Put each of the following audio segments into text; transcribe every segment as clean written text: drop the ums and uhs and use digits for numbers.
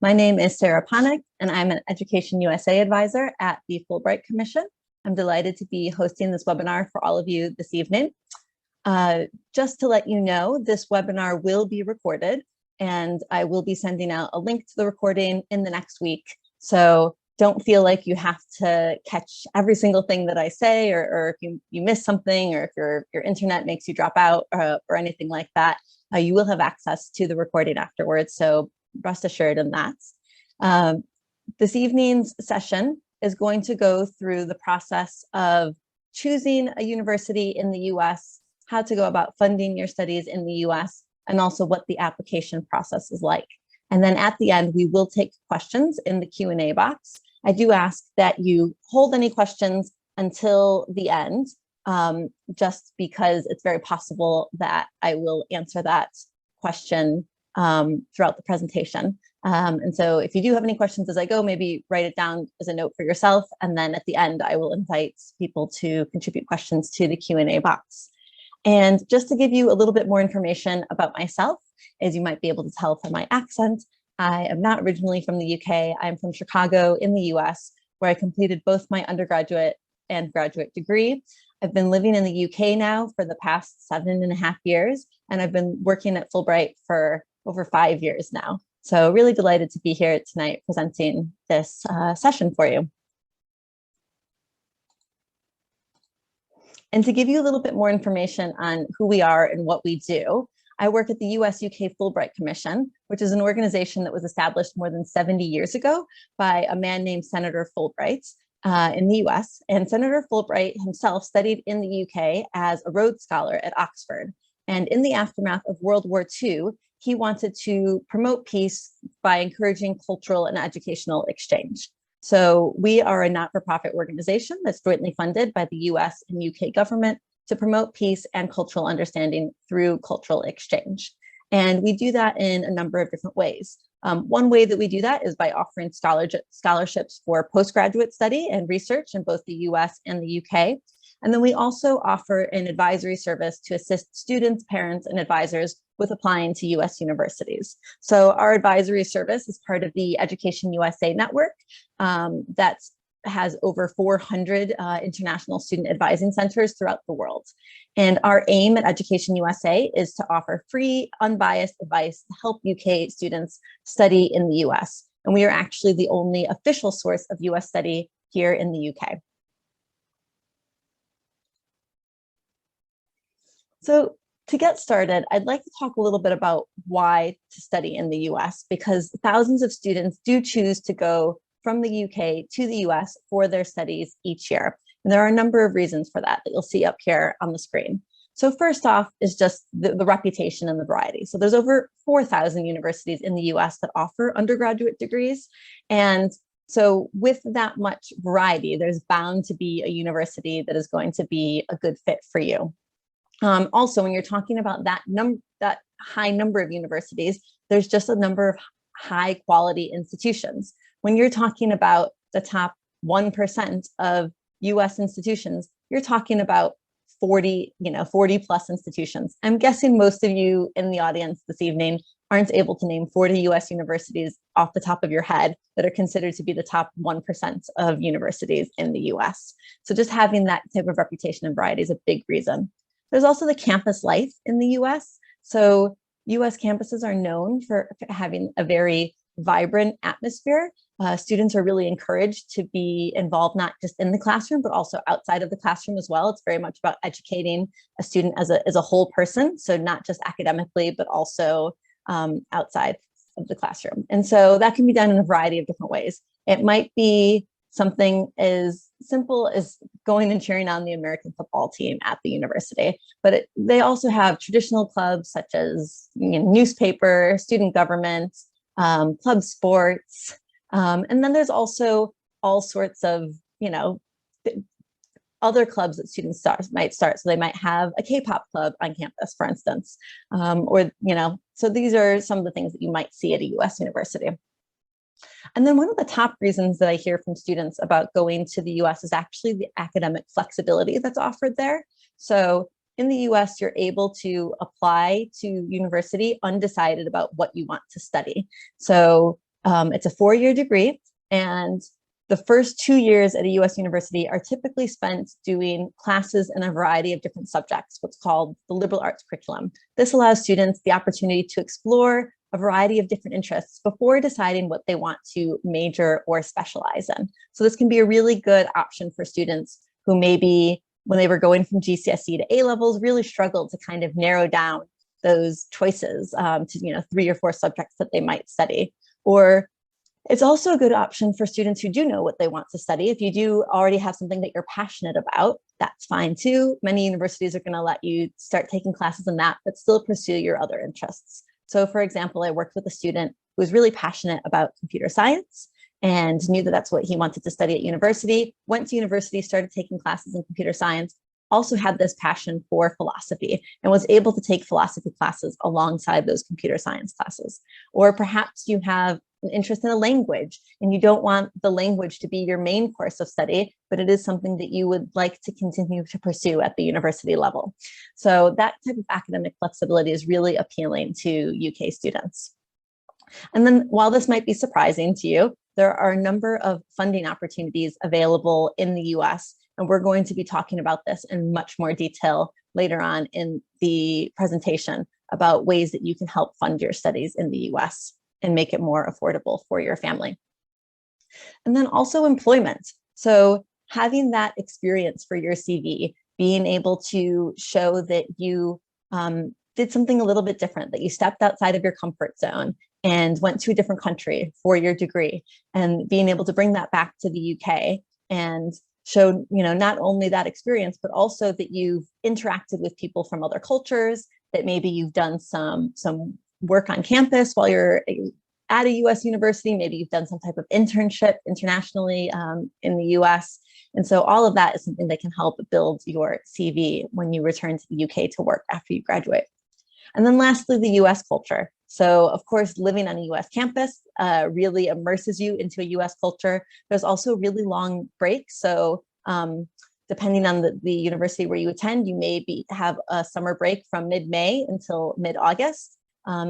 My name is Sarah Panik, and I'm an Education USA advisor at the Fulbright Commission. I'm delighted to be hosting this webinar for all of you this evening. Just to let you know, this webinar will be recorded, and I will be sending out a link to the recording in the next week. So don't feel like you have to catch every single thing that I say, or if you miss something, or if your internet makes you drop out or anything like that, you will have access to the recording afterwards. So rest assured in that. This evening's session is going to go through the process of choosing a university in the US, how to go about funding your studies in the US, and also what the application process is like. And then at the end, we will take questions in the Q&A box. I do ask that you hold any questions until the end, just because it's very possible that I will answer that question throughout the presentation. And so if you do have any questions as I go, maybe write it down as a note for yourself. And then at the end, I will invite people to contribute questions to the Q&A box. And just to give you a little bit more information about myself, as you might be able to tell from my accent, I am not originally from the UK. I'm from Chicago in the US, where I completed both my undergraduate and graduate degree. I've been living in the UK now for the past 7.5 years, and I've been working at Fulbright for over 5 years now. So really delighted to be here tonight presenting this session for you. And to give you a little bit more information on who we are and what we do, I work at the US-UK Fulbright Commission, which is an organization that was established more than 70 years ago by a man named Senator Fulbright in the US. And Senator Fulbright himself studied in the UK as a Rhodes Scholar at Oxford. And in the aftermath of World War II, he wanted to promote peace by encouraging cultural and educational exchange. So we are a not-for-profit organization that's jointly funded by the US and UK government to promote peace and cultural understanding through cultural exchange. And we do that in a number of different ways. One way that we do that is by offering scholarships for postgraduate study and research in both the US and the UK. And then we also offer an advisory service to assist students, parents, and advisors with applying to US universities. So our advisory service is part of the Education USA network that has over 400 international student advising centers throughout the world. And our aim at Education USA is to offer free, unbiased advice to help UK students study in the US. And we are actually the only official source of US study here in the UK. So to get started, I'd like to talk a little bit about why to study in the US, because thousands of students do choose to go from the UK to the US for their studies each year. And there are a number of reasons for that you'll see up here on the screen. So first off is just the reputation and the variety. So there's over 4,000 universities in the US that offer undergraduate degrees. And so with that much variety, there's bound to be a university that is going to be a good fit for you. Also, when you're talking about that high number of universities, there's just a number of high quality institutions. When you're talking about the top 1% of US institutions, you're talking about 40 plus institutions. I'm guessing most of you in the audience this evening aren't able to name 40 US universities off the top of your head that are considered to be the top 1% of universities in the US. So just having that type of reputation and variety is a big reason. There's also the campus life in the US. So US campuses are known for having a very vibrant atmosphere. Students are really encouraged to be involved not just in the classroom, but also outside of the classroom as well. It's very much about educating a student as a whole person. So not just academically, but also outside of the classroom. And so that can be done in a variety of different ways. It might be something as simple as going and cheering on the American football team at the university. But they also have traditional clubs such as newspaper, student government, club sports. And then there's also all sorts of, other clubs that students might start. So they might have a K-pop club on campus, for instance, so these are some of the things that you might see at a US university. And then one of the top reasons that I hear from students about going to the US is actually the academic flexibility that's offered there. So in the US, you're able to apply to university undecided about what you want to study. So it's a 4-year degree, and the first 2 years at a US university are typically spent doing classes in a variety of different subjects, what's called the liberal arts curriculum. This allows students the opportunity to explore a variety of different interests before deciding what they want to major or specialize in. So this can be a really good option for students who maybe when they were going from GCSE to A-levels really struggled to kind of narrow down those choices to 3 or 4 subjects that they might study. Or it's also a good option for students who do know what they want to study. If you do already have something that you're passionate about, that's fine too. Many universities are going to let you start taking classes in that, but still pursue your other interests. So for example, I worked with a student who was really passionate about computer science and knew that that's what he wanted to study at university, went to university, started taking classes in computer science, also had this passion for philosophy and was able to take philosophy classes alongside those computer science classes. Or perhaps you have an interest in a language and you don't want the language to be your main course of study, but it is something that you would like to continue to pursue at the university level. So that type of academic flexibility is really appealing to UK students. And then while this might be surprising to you, there are a number of funding opportunities available in the US, and we're going to be talking about this in much more detail later on in the presentation about ways that you can help fund your studies in the US and make it more affordable for your family. And then also employment. So having that experience for your CV, being able to show that you did something a little bit different, that you stepped outside of your comfort zone and went to a different country for your degree, and being able to bring that back to the UK and show, not only that experience, but also that you've interacted with people from other cultures, that maybe you've done some work on campus while you're at a US university, maybe you've done some type of internship internationally in the US. And so all of that is something that can help build your CV when you return to the UK to work after you graduate. And then lastly, the US culture. So of course, living on a US campus really immerses you into a US culture. There's also really long breaks. So depending on the university where you attend, you may have a summer break from mid-May until mid-August.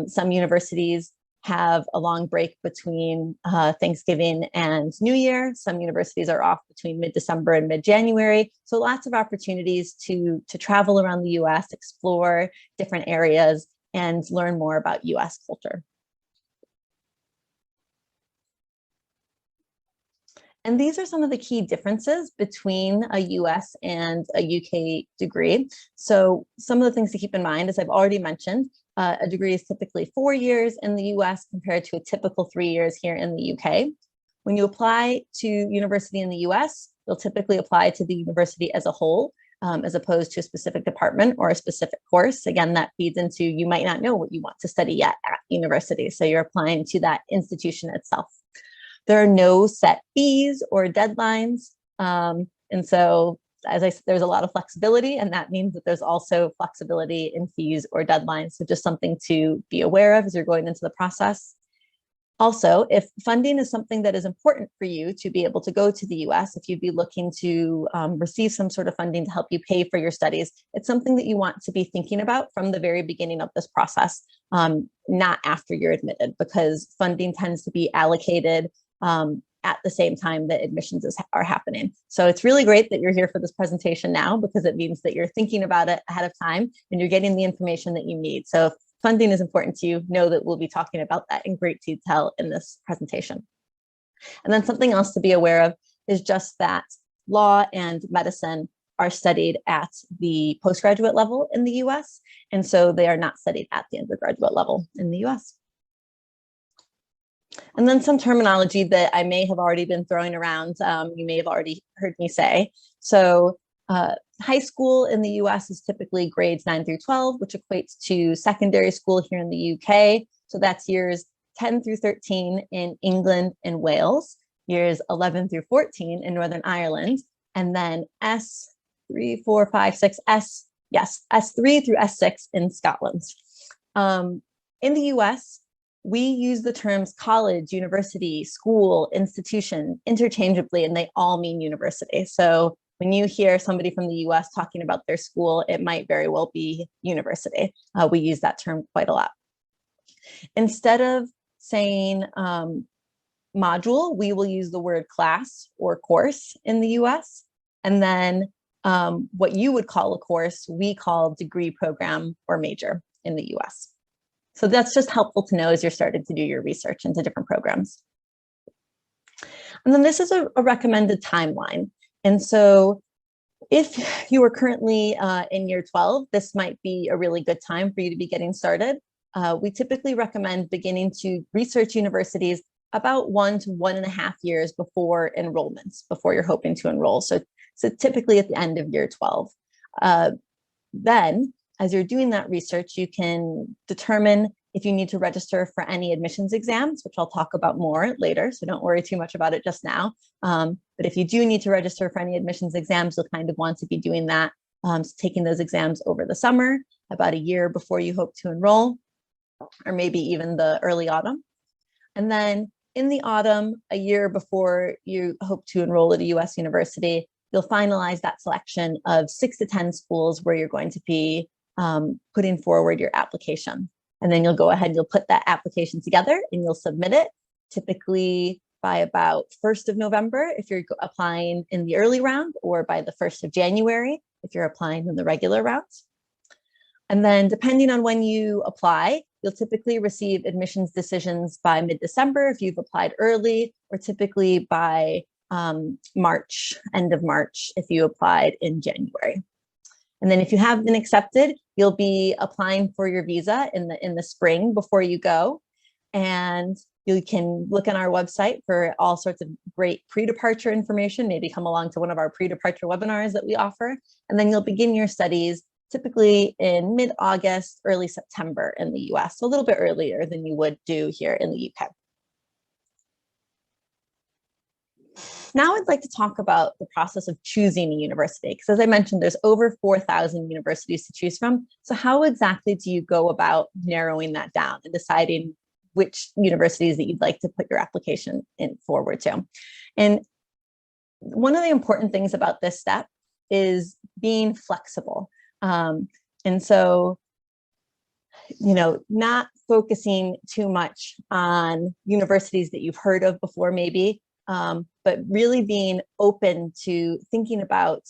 Some universities have a long break between Thanksgiving and New Year. Some universities are off between mid-December and mid-January. So lots of opportunities to travel around the US, explore different areas, and learn more about US culture. And these are some of the key differences between a US and a UK degree. So some of the things to keep in mind, as I've already mentioned, a degree is typically 4 years in the US compared to a typical 3 years here in the UK. When you apply to university in the US, you'll typically apply to the university as a whole, as opposed to a specific department or a specific course. Again, that feeds into you might not know what you want to study yet at university, so you're applying to that institution itself. There are no set fees or deadlines. And so, as I said, there's a lot of flexibility, and that means that there's also flexibility in fees or deadlines. So just something to be aware of as you're going into the process. Also, if funding is something that is important for you to be able to go to the US, if you'd be looking to receive some sort of funding to help you pay for your studies, it's something that you want to be thinking about from the very beginning of this process, not after you're admitted, because funding tends to be allocated at the same time that admissions are happening. So it's really great that you're here for this presentation now, because it means that you're thinking about it ahead of time and you're getting the information that you need. So if funding is important to you, know that we'll be talking about that in great detail in this presentation. And then something else to be aware of is just that law and medicine are studied at the postgraduate level in the US, and so they are not studied at the undergraduate level in the US. And then some terminology that I may have already been throwing around, you may have already heard me say. So high school in the US is typically grades 9 through 12, which equates to secondary school here in the UK. So that's years 10 through 13 in England and Wales, years 11 through 14 in Northern Ireland, and then S3, 4, 5, 6, S3 through S6 in Scotland. In the US, we use the terms college, university, school, institution interchangeably, and they all mean university. So when you hear somebody from the US talking about their school, it might very well be university. We use that term quite a lot. Instead of saying module, we will use the word class or course in the US. And then what you would call a course, we call degree program or major in the US. So that's just helpful to know as you're starting to do your research into different programs. And then this is a recommended timeline. And so if you are currently in year 12, this might be a really good time for you to be getting started. We typically recommend beginning to research universities about 1 to 1.5 years before enrollments, before you're hoping to enroll. So typically at the end of year 12. Then, as you're doing that research, you can determine if you need to register for any admissions exams, which I'll talk about more later, so don't worry too much about it just now. But if you do need to register for any admissions exams, you'll kind of want to be doing that, taking those exams over the summer, about a year before you hope to enroll, or maybe even the early autumn. And then in the autumn, a year before you hope to enroll at a US university, you'll finalize that selection of 6 to 10 schools where you're going to be putting forward your application. And then you'll go ahead and you'll put that application together and you'll submit it, typically by about 1st of November if you're applying in the early round, or by the 1st of January if you're applying in the regular rounds. And then depending on when you apply, you'll typically receive admissions decisions by mid-December if you've applied early, or typically by March, end of March, if you applied in January. And then if you have been accepted, you'll be applying for your visa in the spring before you go. And you can look on our website for all sorts of great pre-departure information, maybe come along to one of our pre-departure webinars that we offer. And then you'll begin your studies typically in mid-August, early September in the US, so a little bit earlier than you would do here in the UK. Now I'd like to talk about the process of choosing a university, because as I mentioned, there's over 4,000 universities to choose from. So how exactly do you go about narrowing that down and deciding which universities that you'd like to put your application in forward to? And one of the important things about this step is being flexible. And so, not focusing too much on universities that you've heard of before, maybe, but really being open to thinking about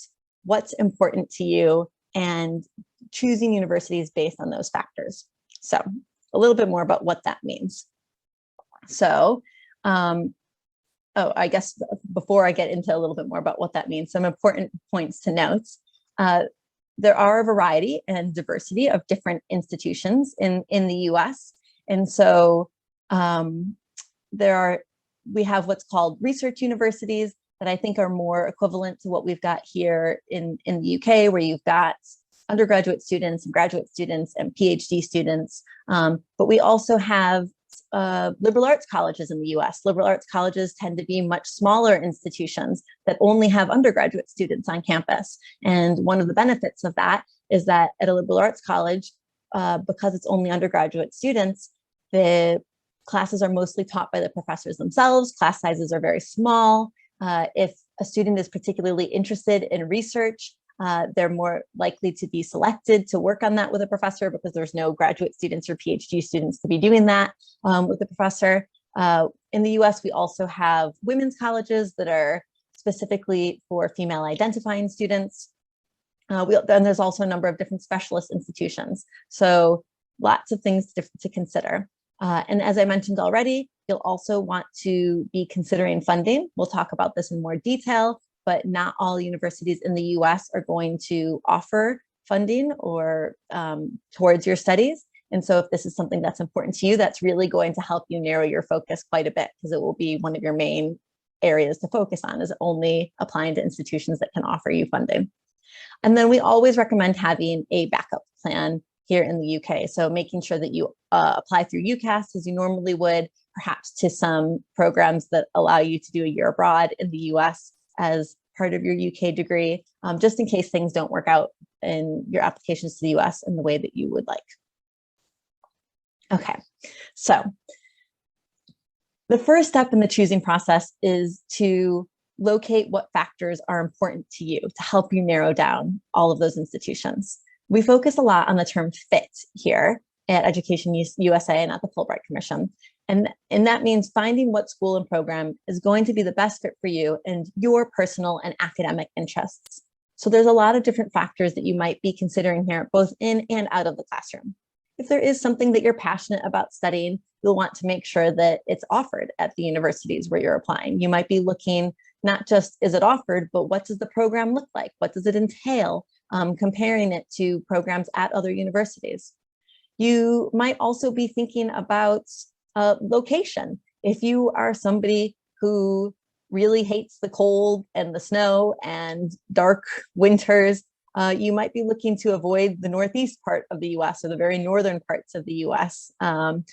what's important to you and choosing universities based on those factors. So a little bit more about what that means. So, I guess before I get into a little bit more about what that means, some important points to note. There are a variety and diversity of different institutions in the US. And so we have what's called research universities that I think are more equivalent to what we've got here in the UK, where you've got undergraduate students and graduate students and PhD students. But we also have liberal arts colleges in the US. Liberal arts colleges tend to be much smaller institutions that only have undergraduate students on campus. And one of the benefits of that is that at a liberal arts college, because it's only undergraduate students, the classes are mostly taught by the professors themselves. Class sizes are very small. If a student is particularly interested in research, they're more likely to be selected to work on that with a professor, because there's no graduate students or PhD students to be doing that with the professor. In the US, we also have women's colleges that are specifically for female identifying students. And there's also a number of different specialist institutions. So lots of things to consider. And as I mentioned already, you'll also want to be considering funding. We'll talk about this in more detail, but not all universities in the US are going to offer funding or towards your studies. And so if this is something that's important to you, that's really going to help you narrow your focus quite a bit, because it will be one of your main areas to focus on, is only applying to institutions that can offer you funding. And then we always recommend having a backup plan here in the UK. So making sure that you apply through UCAS as you normally would, perhaps to some programs that allow you to do a year abroad in the US as part of your UK degree, just in case things don't work out in your applications to the US in the way that you would like. Okay, so the first step in the choosing process is to locate what factors are important to you to help you narrow down all of those institutions. We focus a lot on the term fit here at Education USA and at the Fulbright Commission. And that means finding what school and program is going to be the best fit for you and your personal and academic interests. So there's a lot of different factors that you might be considering here, both in and out of the classroom. If there is something that you're passionate about studying, you'll want to make sure that it's offered at the universities where you're applying. You might be looking not just is it offered, but what does the program look like? What does it entail? Comparing it to programs at other universities. You might also be thinking about location. If you are somebody who really hates the cold and the snow and dark winters, you might be looking to avoid the northeast part of the US or the very northern parts of the US. And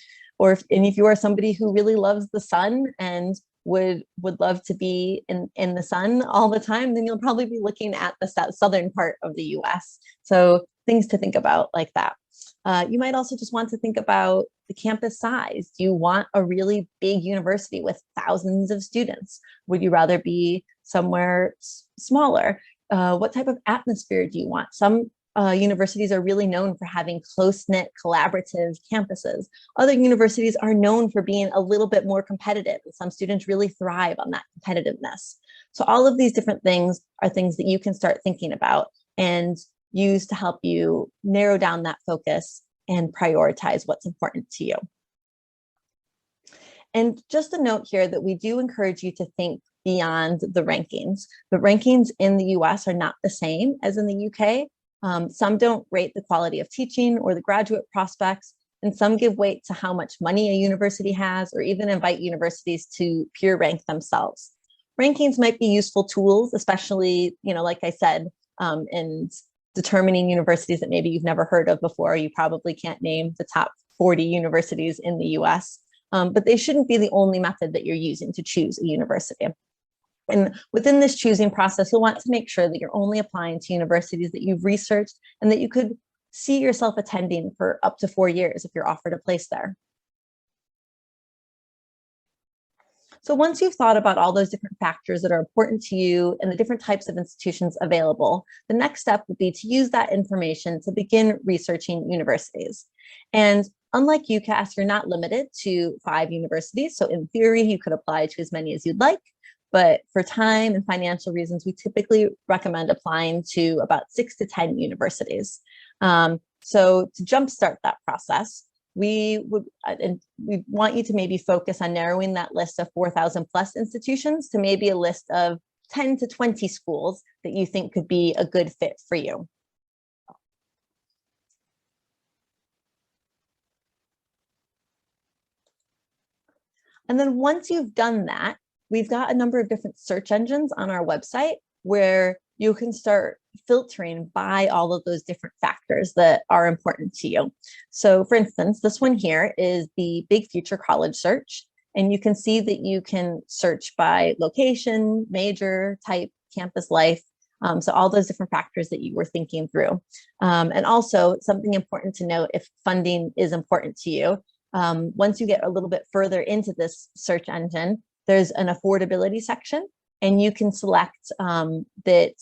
if you are somebody who really loves the sun and would love to be in the sun all the time, then you'll probably be looking at the southern part of the US. So things to think about like that. You might also just want to think about the campus size. Do you want a really big university with thousands of students? Would you rather be somewhere smaller? What type of atmosphere do you want? Some universities are really known for having close-knit, collaborative campuses. Other universities are known for being a little bit more competitive, and some students really thrive on that competitiveness. So all of these different things are things that you can start thinking about and use to help you narrow down that focus and prioritize what's important to you. And just a note here that we do encourage you to think beyond the rankings. The rankings in the US are not the same as in the UK. Some don't rate the quality of teaching or the graduate prospects, and some give weight to how much money a university has or even invite universities to peer rank themselves. Rankings might be useful tools, especially, like I said, in determining universities that maybe you've never heard of before. You probably can't name the top 40 universities in the US, but they shouldn't be the only method that you're using to choose a university. And within this choosing process, you'll want to make sure that you're only applying to universities that you've researched and that you could see yourself attending for up to 4 years if you're offered a place there. So once you've thought about all those different factors that are important to you and the different types of institutions available, the next step would be to use that information to begin researching universities. And unlike UCAS, you're not limited to 5 universities. So in theory, you could apply to as many as you'd like. But for time and financial reasons, we typically recommend applying to about 6 to 10 universities. So to jumpstart that process, we want you to maybe focus on narrowing that list of 4,000 plus institutions to maybe a list of 10 to 20 schools that you think could be a good fit for you. And then once you've done that, we've got a number of different search engines on our website where you can start filtering by all of those different factors that are important to you. So for instance, this one here is the Big Future College search. And you can see that you can search by location, major, type, campus life. So all those different factors that you were thinking through. And also something important to note if funding is important to you. Once you get a little bit further into this search engine, there's an affordability section, and you can select that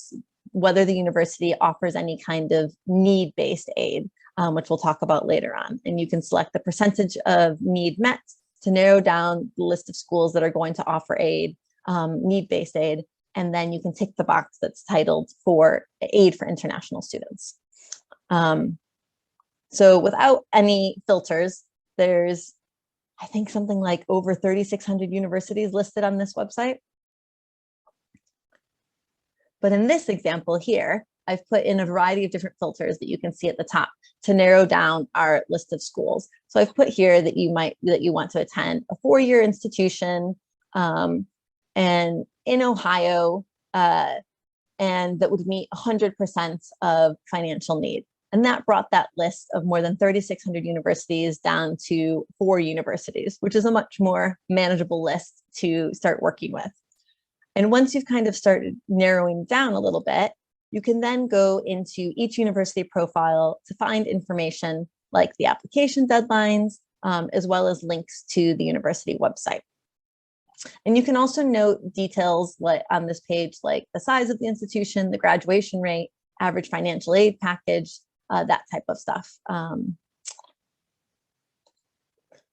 whether the university offers any kind of need-based aid, which we'll talk about later on. And you can select the percentage of need met to narrow down the list of schools that are going to offer aid, need-based aid, and then you can tick the box that's titled for aid for international students. So without any filters, there's, I think, something like over 3,600 universities listed on this website. But in this example here, I've put in a variety of different filters that you can see at the top to narrow down our list of schools. So I've put here that you want to attend a 4-year institution and in Ohio, and that would meet 100% of financial need. And that brought that list of more than 3,600 universities down to 4 universities, which is a much more manageable list to start working with. And once you've kind of started narrowing down a little bit, you can then go into each university profile to find information like the application deadlines, as well as links to the university website. And you can also note details like on this page, like the size of the institution, the graduation rate, average financial aid package, that type of stuff.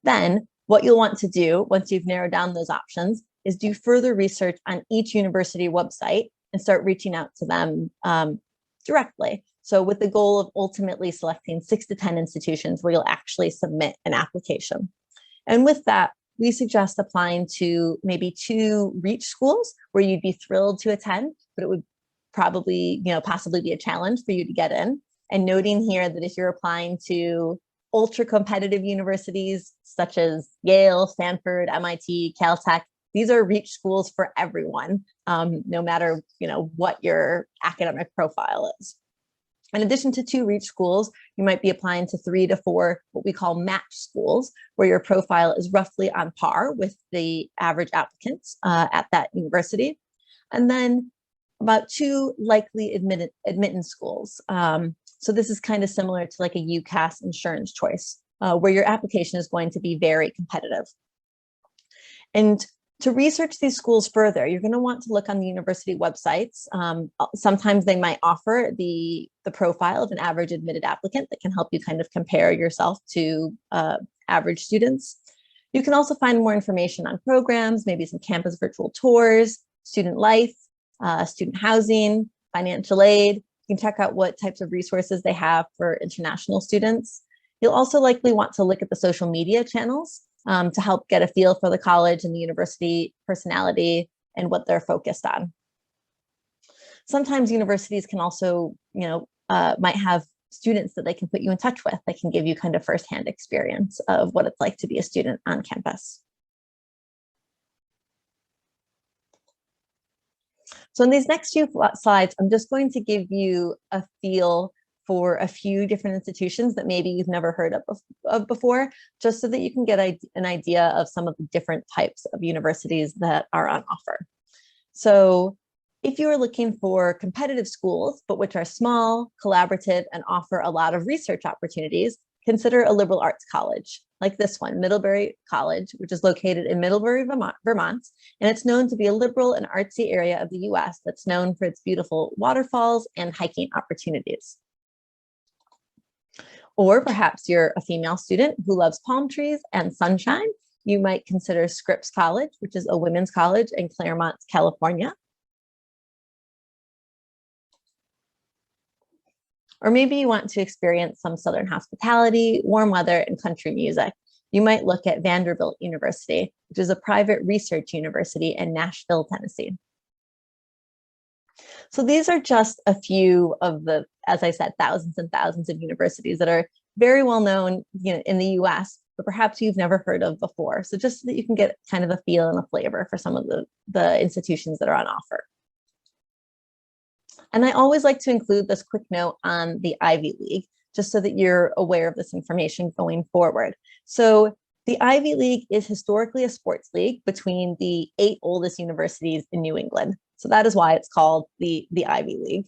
Then what you'll want to do once you've narrowed down those options is do further research on each university website and start reaching out to them directly. So with the goal of ultimately selecting 6 to 10 institutions where you'll actually submit an application. And with that, we suggest applying to maybe 2 reach schools where you'd be thrilled to attend, but it would probably, possibly be a challenge for you to get in. And noting here that if you're applying to ultra competitive universities such as Yale, Stanford, MIT, Caltech, these are reach schools for everyone, no matter what your academic profile is. In addition to 2 reach schools, you might be applying to 3 to 4 what we call match schools, where your profile is roughly on par with the average applicants at that university. And then about 2 likely admittance schools. So this is kind of similar to like a UCAS insurance choice, where your application is going to be very competitive. And to research these schools further, you're going to want to look on the university websites. Sometimes they might offer the profile of an average admitted applicant that can help you kind of compare yourself to average students. You can also find more information on programs, maybe some campus virtual tours, student life, student housing, financial aid. You can check out what types of resources they have for international students. You'll also likely want to look at the social media channels to help get a feel for the college and the university personality and what they're focused on. Sometimes universities can also, might have students that they can put you in touch with that can give you kind of firsthand experience of what it's like to be a student on campus. So in these next few slides, I'm just going to give you a feel for a few different institutions that maybe you've never heard of before, just so that you can get an idea of some of the different types of universities that are on offer. So if you are looking for competitive schools, but which are small, collaborative, and offer a lot of research opportunities, consider a liberal arts college, like this one, Middlebury College, which is located in Middlebury, Vermont, and it's known to be a liberal and artsy area of the US that's known for its beautiful waterfalls and hiking opportunities. Or perhaps you're a female student who loves palm trees and sunshine. You might consider Scripps College, which is a women's college in Claremont, California. Or maybe you want to experience some Southern hospitality, warm weather, and country music. You might look at Vanderbilt University, which is a private research university in Nashville, Tennessee. So these are just a few of the, as I said, thousands and thousands of universities that are very well known, in the US, but perhaps you've never heard of before. So just so that you can get kind of a feel and a flavor for some of the institutions that are on offer. And I always like to include this quick note on the Ivy League, just so that you're aware of this information going forward. So the Ivy League is historically a sports league between the 8 oldest universities in New England. So that is why it's called the Ivy League.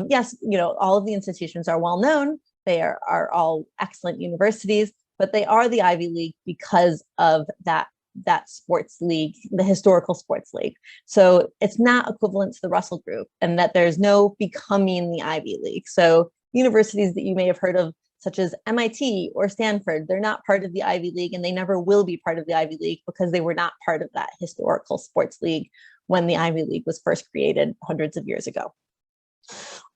Yes, all of the institutions are well known. They are all excellent universities, but they are the Ivy League because of that sports league, the historical sports league. So it's not equivalent to the Russell Group, and that there's no becoming the Ivy League. So universities that you may have heard of, such as MIT or Stanford, they're not part of the Ivy League, and they never will be part of the Ivy League because they were not part of that historical sports league when the Ivy League was first created hundreds of years ago.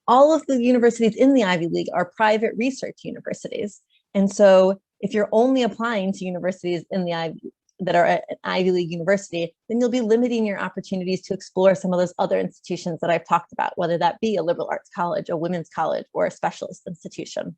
All of the universities in the Ivy League are private research universities. And so if you're only applying to universities in the Ivy that are at an Ivy League university, then you'll be limiting your opportunities to explore some of those other institutions that I've talked about, whether that be a liberal arts college, a women's college, or a specialist institution.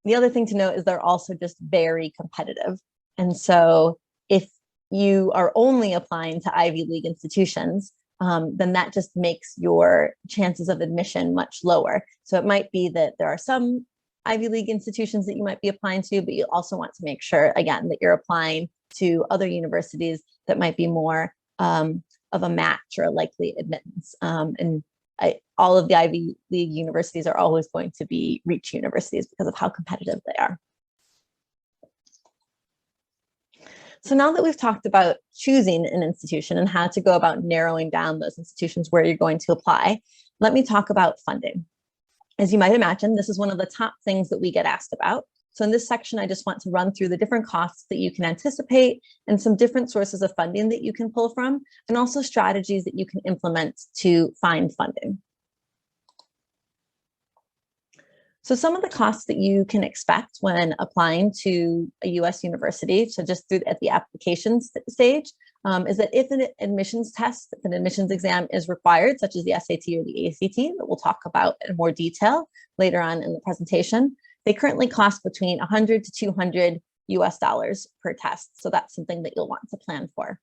The other thing to note is they're also just very competitive. And so if you are only applying to Ivy League institutions, then that just makes your chances of admission much lower. So it might be that there are some Ivy League institutions that you might be applying to, but you also want to make sure, again, that you're applying to other universities that might be more of a match or a likely admittance. All of the Ivy League universities are always going to be reach universities because of how competitive they are. So now that we've talked about choosing an institution and how to go about narrowing down those institutions where you're going to apply, let me talk about funding. As you might imagine, this is one of the top things that we get asked about. So in this section, I just want to run through the different costs that you can anticipate and some different sources of funding that you can pull from, and also strategies that you can implement to find funding. So some of the costs that you can expect when applying to a US university, so just through at the application stage, is that if an admissions test, if an admissions exam is required, such as the SAT or the ACT, that we'll talk about in more detail later on in the presentation, they currently cost between $100 to $200 US per test. So that's something that you'll want to plan for.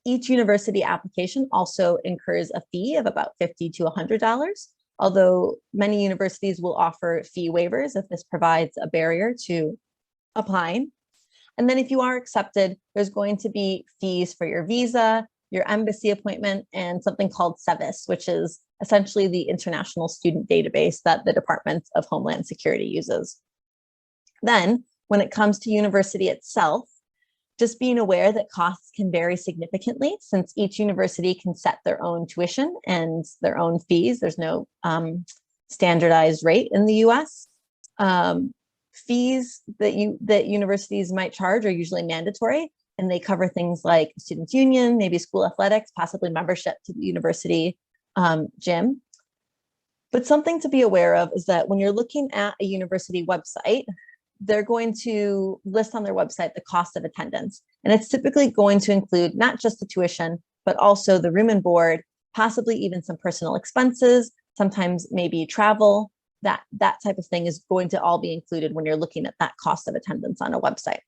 Each university application also incurs a fee of about $50 to $100. Although many universities will offer fee waivers if this provides a barrier to applying. And then if you are accepted, there's going to be fees for your visa, your embassy appointment, and something called SEVIS, which is essentially the international student database that the Department of Homeland Security uses. Then, when it comes to university itself, just being aware that costs can vary significantly since each university can set their own tuition and their own fees. There's no standardized rate in the US. Fees that universities might charge are usually mandatory, and they cover things like student union, maybe school athletics, possibly membership to the university gym. But something to be aware of is that when you're looking at a university website, they're going to list on their website the cost of attendance. And it's typically going to include not just the tuition, but also the room and board, possibly even some personal expenses, sometimes maybe travel. That type of thing is going to all be included when you're looking at that cost of attendance on a website.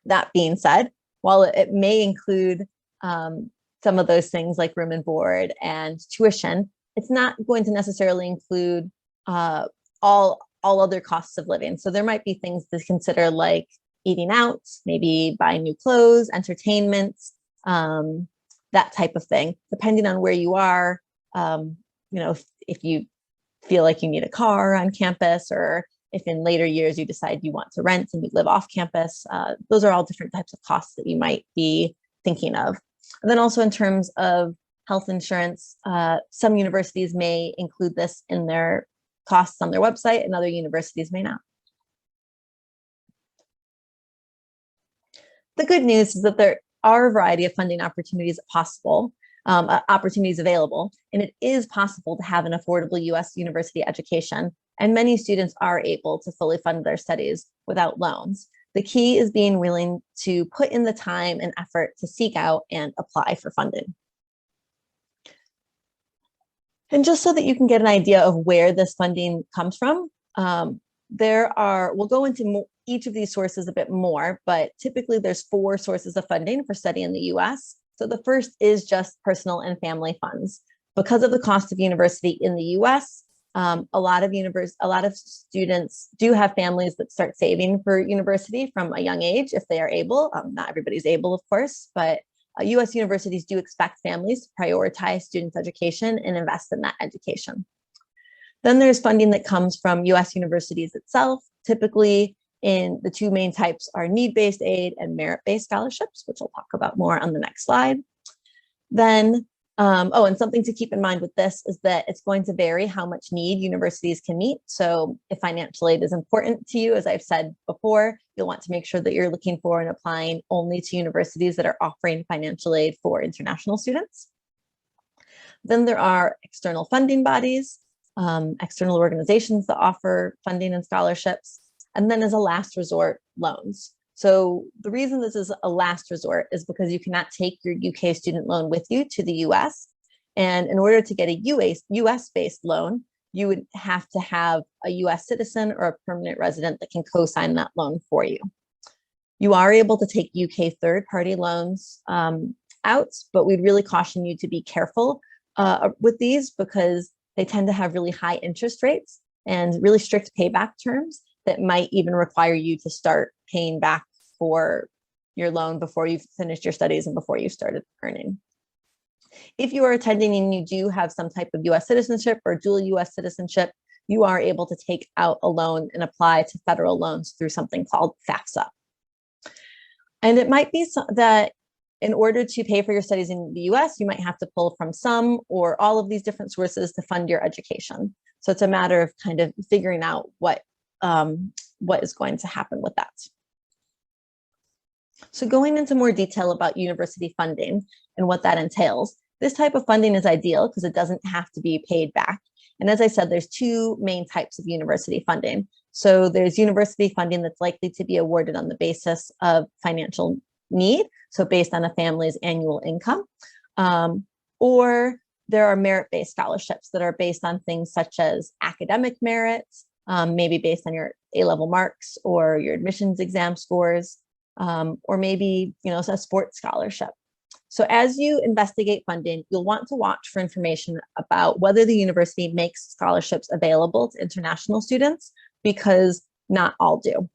That being said, while it may include some of those things like room and board and tuition, it's not going to necessarily include all other costs of living. So there might be things to consider like eating out, maybe buying new clothes, entertainment, that type of thing, depending on where you are. If you feel like you need a car on campus, or if in later years you decide you want to rent and you live off campus, those are all different types of costs that you might be thinking of. And then also in terms of health insurance, some universities may include this in their costs on their website, and other universities may not. The good news is that there are a variety of funding opportunities available, and it is possible to have an affordable US university education, and many students are able to fully fund their studies without loans. The key is being willing to put in the time and effort to seek out and apply for funding. And just so that you can get an idea of where this funding comes from, we'll go into each of these sources a bit more, but typically there's 4 sources of funding for study in the US. So the first is just personal and family funds. Because of the cost of university in the US, a lot of students do have families that start saving for university from a young age if they are able. Not everybody's able, of course, but US universities do expect families to prioritize students' education and invest in that education. Then there's funding that comes from US universities itself. Typically, in the 2 main types are need-based aid and merit-based scholarships, which I'll talk about more on the next slide. Then, and something to keep in mind with this is that it's going to vary how much need universities can meet. So if financial aid is important to you, as I've said before, you'll want to make sure that you're looking for and applying only to universities that are offering financial aid for international students. Then there are external funding bodies, external organizations that offer funding and scholarships, and then as a last resort, loans. So the reason this is a last resort is because you cannot take your UK student loan with you to the US. And in order to get a US-based loan, you would have to have a US citizen or a permanent resident that can co-sign that loan for you. You are able to take UK third-party loans out, but we'd really caution you to be careful with these because they tend to have really high interest rates and really strict payback terms that might even require you to start paying back for your loan before you've finished your studies and before you started earning. If you are attending and you do have some type of US citizenship or dual US citizenship, you are able to take out a loan and apply to federal loans through something called FAFSA. And it might be that in order to pay for your studies in the US, you might have to pull from some or all of these different sources to fund your education. So it's a matter of kind of figuring out what is going to happen with that. So going into more detail about university funding and what that entails, this type of funding is ideal because it doesn't have to be paid back. And as I said, there's two main types of university funding. So there's university funding that's likely to be awarded on the basis of financial need, so based on a family's annual income, or there are merit-based scholarships that are based on things such as academic merits, maybe based on your A-level marks or your admissions exam scores, or maybe a sports scholarship. So as you investigate funding, you'll want to watch for information about whether the university makes scholarships available to international students, because not all do.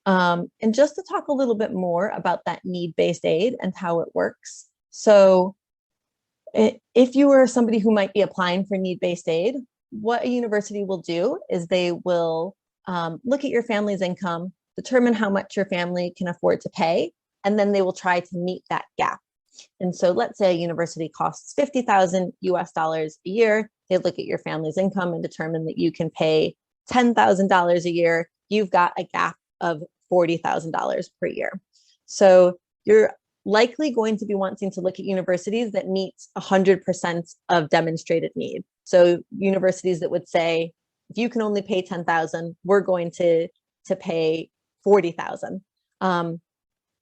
And just to talk a little bit more about that need-based aid and how it works. So if you are somebody who might be applying for need-based aid, what a university will do is they will look at your family's income, determine how much your family can afford to pay, and then they will try to meet that gap. And so let's say a university costs $50,000 US a year. They look at your family's income and determine that you can pay $10,000 a year. You've got a gap of $40,000 per year. So you're likely going to be wanting to look at universities that meet 100% of demonstrated need. So universities that would say, if you can only pay $10,000, we're going to pay $40,000.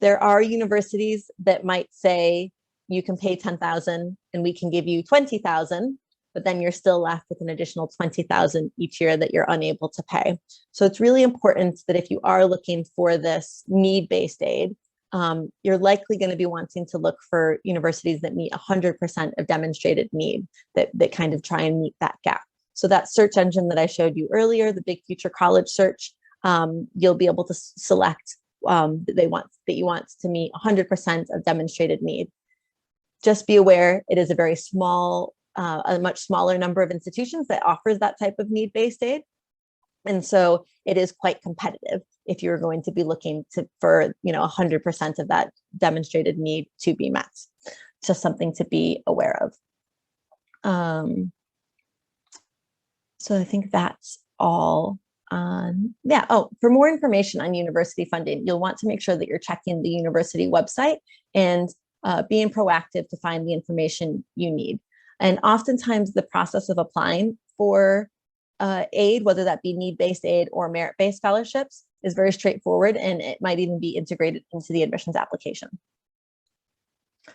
There are universities that might say you can pay $10,000 and we can give you $20,000, but then you're still left with an additional $20,000 each year that you're unable to pay. So it's really important that if you are looking for this need-based aid, you're likely going to be wanting to look for universities that meet 100% of demonstrated need, that kind of try and meet that gap. So that search engine that I showed you earlier, the Big Future College search, you'll be able to select that you want to meet 100% of demonstrated need. Just be aware, it is a very small, a much smaller number of institutions that offers that type of need-based aid. And so it is quite competitive if you're going to be looking for 100% of that demonstrated need to be met. Just something to be aware of. So I think that's all. For more information on university funding, you'll want to make sure that you're checking the university website and being proactive to find the information you need. And oftentimes the process of applying for aid, whether that be need-based aid or merit-based scholarships, is very straightforward, and it might even be integrated into the admissions application.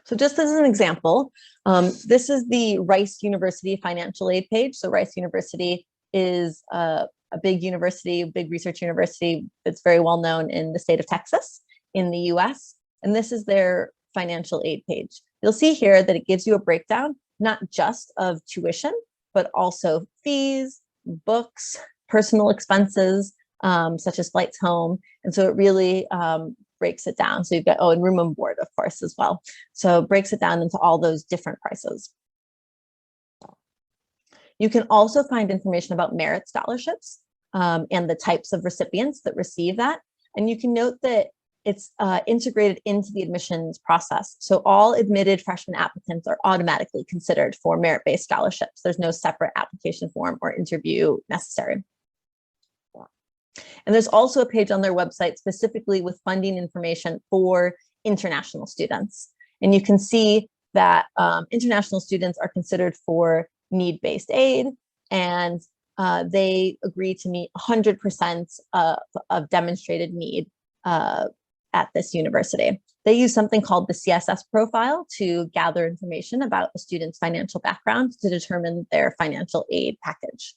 So just as an example, this is the Rice University financial aid page. So Rice University is a big university, big research university that's very well known in the state of Texas in the US. And this is their financial aid page. You'll see here that it gives you a breakdown, not just of tuition, but also fees, books, personal expenses, such as flights home. And so it really breaks it down. So you've got, and room and board, of course, as well. So it breaks it down into all those different prices. You can also find information about merit scholarships and the types of recipients that receive that. And you can note that it's integrated into the admissions process. So all admitted freshman applicants are automatically considered for merit-based scholarships. There's no separate application form or interview necessary. And there's also a page on their website specifically with funding information for international students. And you can see that international students are considered for need-based aid, and they agree to meet 100% of demonstrated need at this university. They use something called the CSS Profile to gather information about a student's financial background to determine their financial aid package.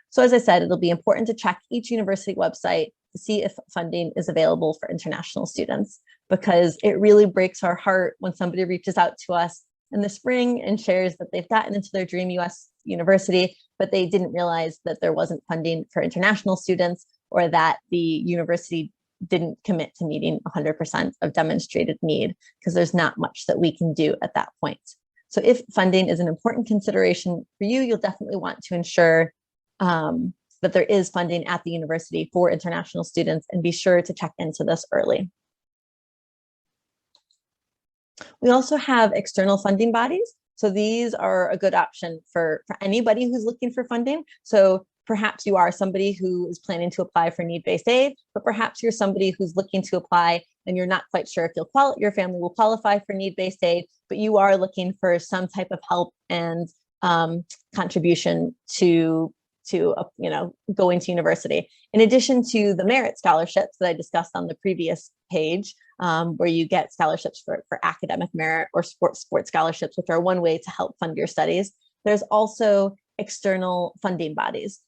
So as I said, it'll be important to check each university website to see if funding is available for international students, because it really breaks our heart when somebody reaches out to us in the spring and shares that they've gotten into their dream US university, but they didn't realize that there wasn't funding for international students, or that the university didn't commit to meeting 100% of demonstrated need, because there's not much that we can do at that point. So if funding is an important consideration for you, you'll definitely want to ensure that there is funding at the university for international students, and be sure to check into this early. We also have external funding bodies. So these are a good option for anybody who's looking for funding. So perhaps you are somebody who is planning to apply for need-based aid, but perhaps you're somebody who's looking to apply and you're not quite sure if your family will qualify for need-based aid, but you are looking for some type of help and contribution to going to university. In addition to the merit scholarships that I discussed on the previous page, where you get scholarships for academic merit or sports scholarships, which are one way to help fund your studies. There's also external funding bodies.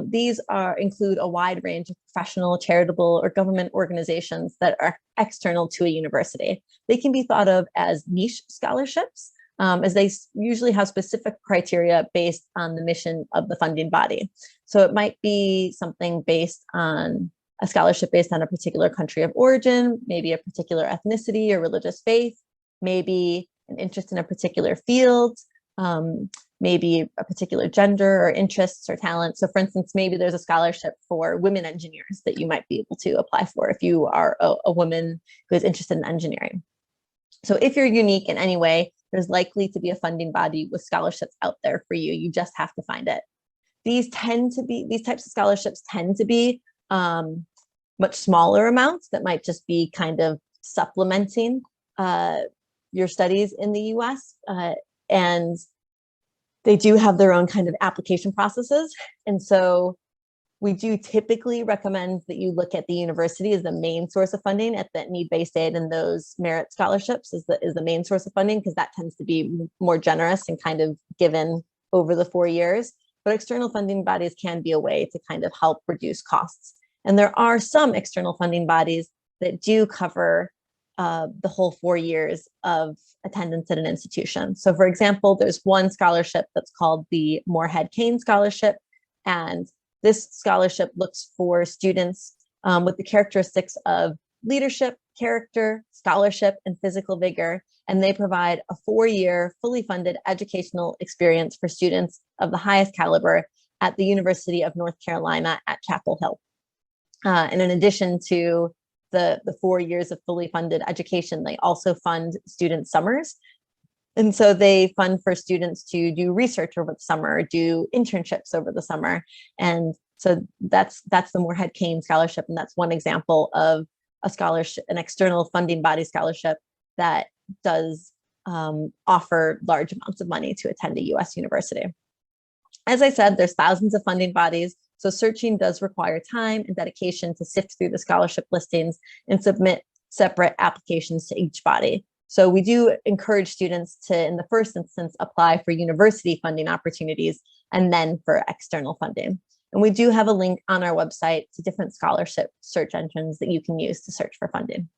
These include a wide range of professional, charitable, or government organizations that are external to a university. They can be thought of as niche scholarships, as they usually have specific criteria based on the mission of the funding body. So it might be something based on a scholarship based on a particular country of origin, maybe a particular ethnicity or religious faith, maybe an interest in a particular field, maybe a particular gender or interests or talents. So for instance, maybe there's a scholarship for women engineers that you might be able to apply for if you are a woman who is interested in engineering. So if you're unique in any way, there's likely to be a funding body with scholarships out there for you. You just have to find it. These types of scholarships tend to be much smaller amounts that might just be kind of supplementing your studies in the US. And they do have their own kind of application processes. And so we do typically recommend that you look at the university as the main source of funding, at the need-based aid and those merit scholarships is the main source of funding, because that tends to be more generous and kind of given over the 4 years. But external funding bodies can be a way to kind of help reduce costs. And there are some external funding bodies that do cover the whole 4 years of attendance at an institution. So for example, there's one scholarship that's called the Moorhead-Cain Scholarship. And this scholarship looks for students with the characteristics of leadership, character, scholarship, and physical vigor. And they provide a 4-year, fully funded educational experience for students of the highest caliber at the University of North Carolina at Chapel Hill. And in addition to the 4 years of fully funded education, they also fund student summers. And so they fund for students to do research over the summer, do internships over the summer. And so that's the Moorhead-Cain Scholarship. And that's one example of a scholarship, an external funding body scholarship that does offer large amounts of money to attend a US university. As I said, there's thousands of funding bodies. So searching does require time and dedication to sift through the scholarship listings and submit separate applications to each body. So we do encourage students to, in the first instance, apply for university funding opportunities and then for external funding. And we do have a link on our website to different scholarship search engines that you can use to search for funding.